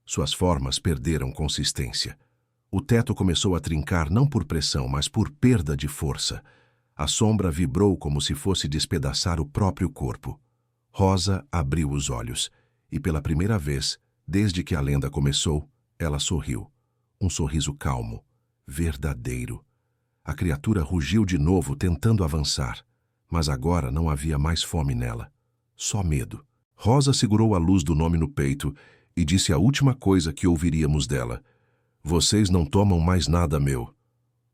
Suas formas perderam consistência. O teto começou a trincar não por pressão, mas por perda de força. A sombra vibrou como se fosse despedaçar o próprio corpo. Rosa abriu os olhos, e pela primeira vez, desde que a lenda começou, ela sorriu. Um sorriso calmo, verdadeiro. A criatura rugiu de novo, tentando avançar, mas agora não havia mais fome nela, só medo. Rosa segurou a luz do nome no peito e disse a última coisa que ouviríamos dela: Vocês não tomam mais nada meu.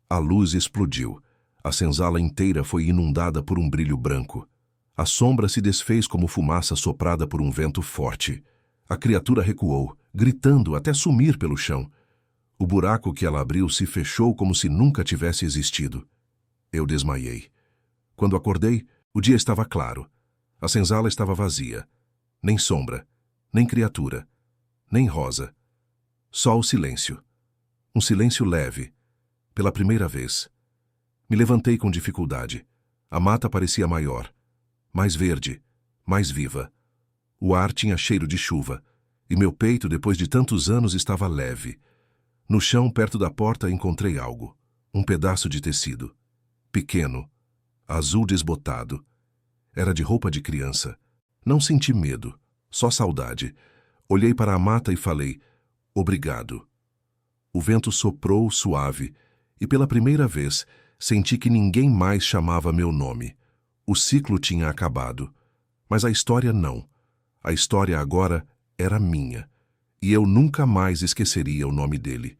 A luz explodiu. A senzala inteira foi inundada por um brilho branco. A sombra se desfez como fumaça soprada por um vento forte. A criatura recuou, gritando até sumir pelo chão. O buraco que ela abriu se fechou como se nunca tivesse existido. Eu desmaiei. Quando acordei, o dia estava claro. A senzala estava vazia. Nem sombra, nem criatura, nem Rosa. Só o silêncio. Um silêncio leve. Pela primeira vez. Me levantei com dificuldade. A mata parecia maior, mais verde, mais viva. O ar tinha cheiro de chuva, e meu peito, depois de tantos anos, estava leve. No chão, perto da porta, encontrei algo. Um pedaço de tecido. Pequeno, azul desbotado. Era de roupa de criança. Não senti medo, só saudade. Olhei para a mata e falei: Obrigado. O vento soprou suave, e pela primeira vez, senti que ninguém mais chamava meu nome. O ciclo tinha acabado. Mas a história não. A história agora era minha. E eu nunca mais esqueceria o nome dele.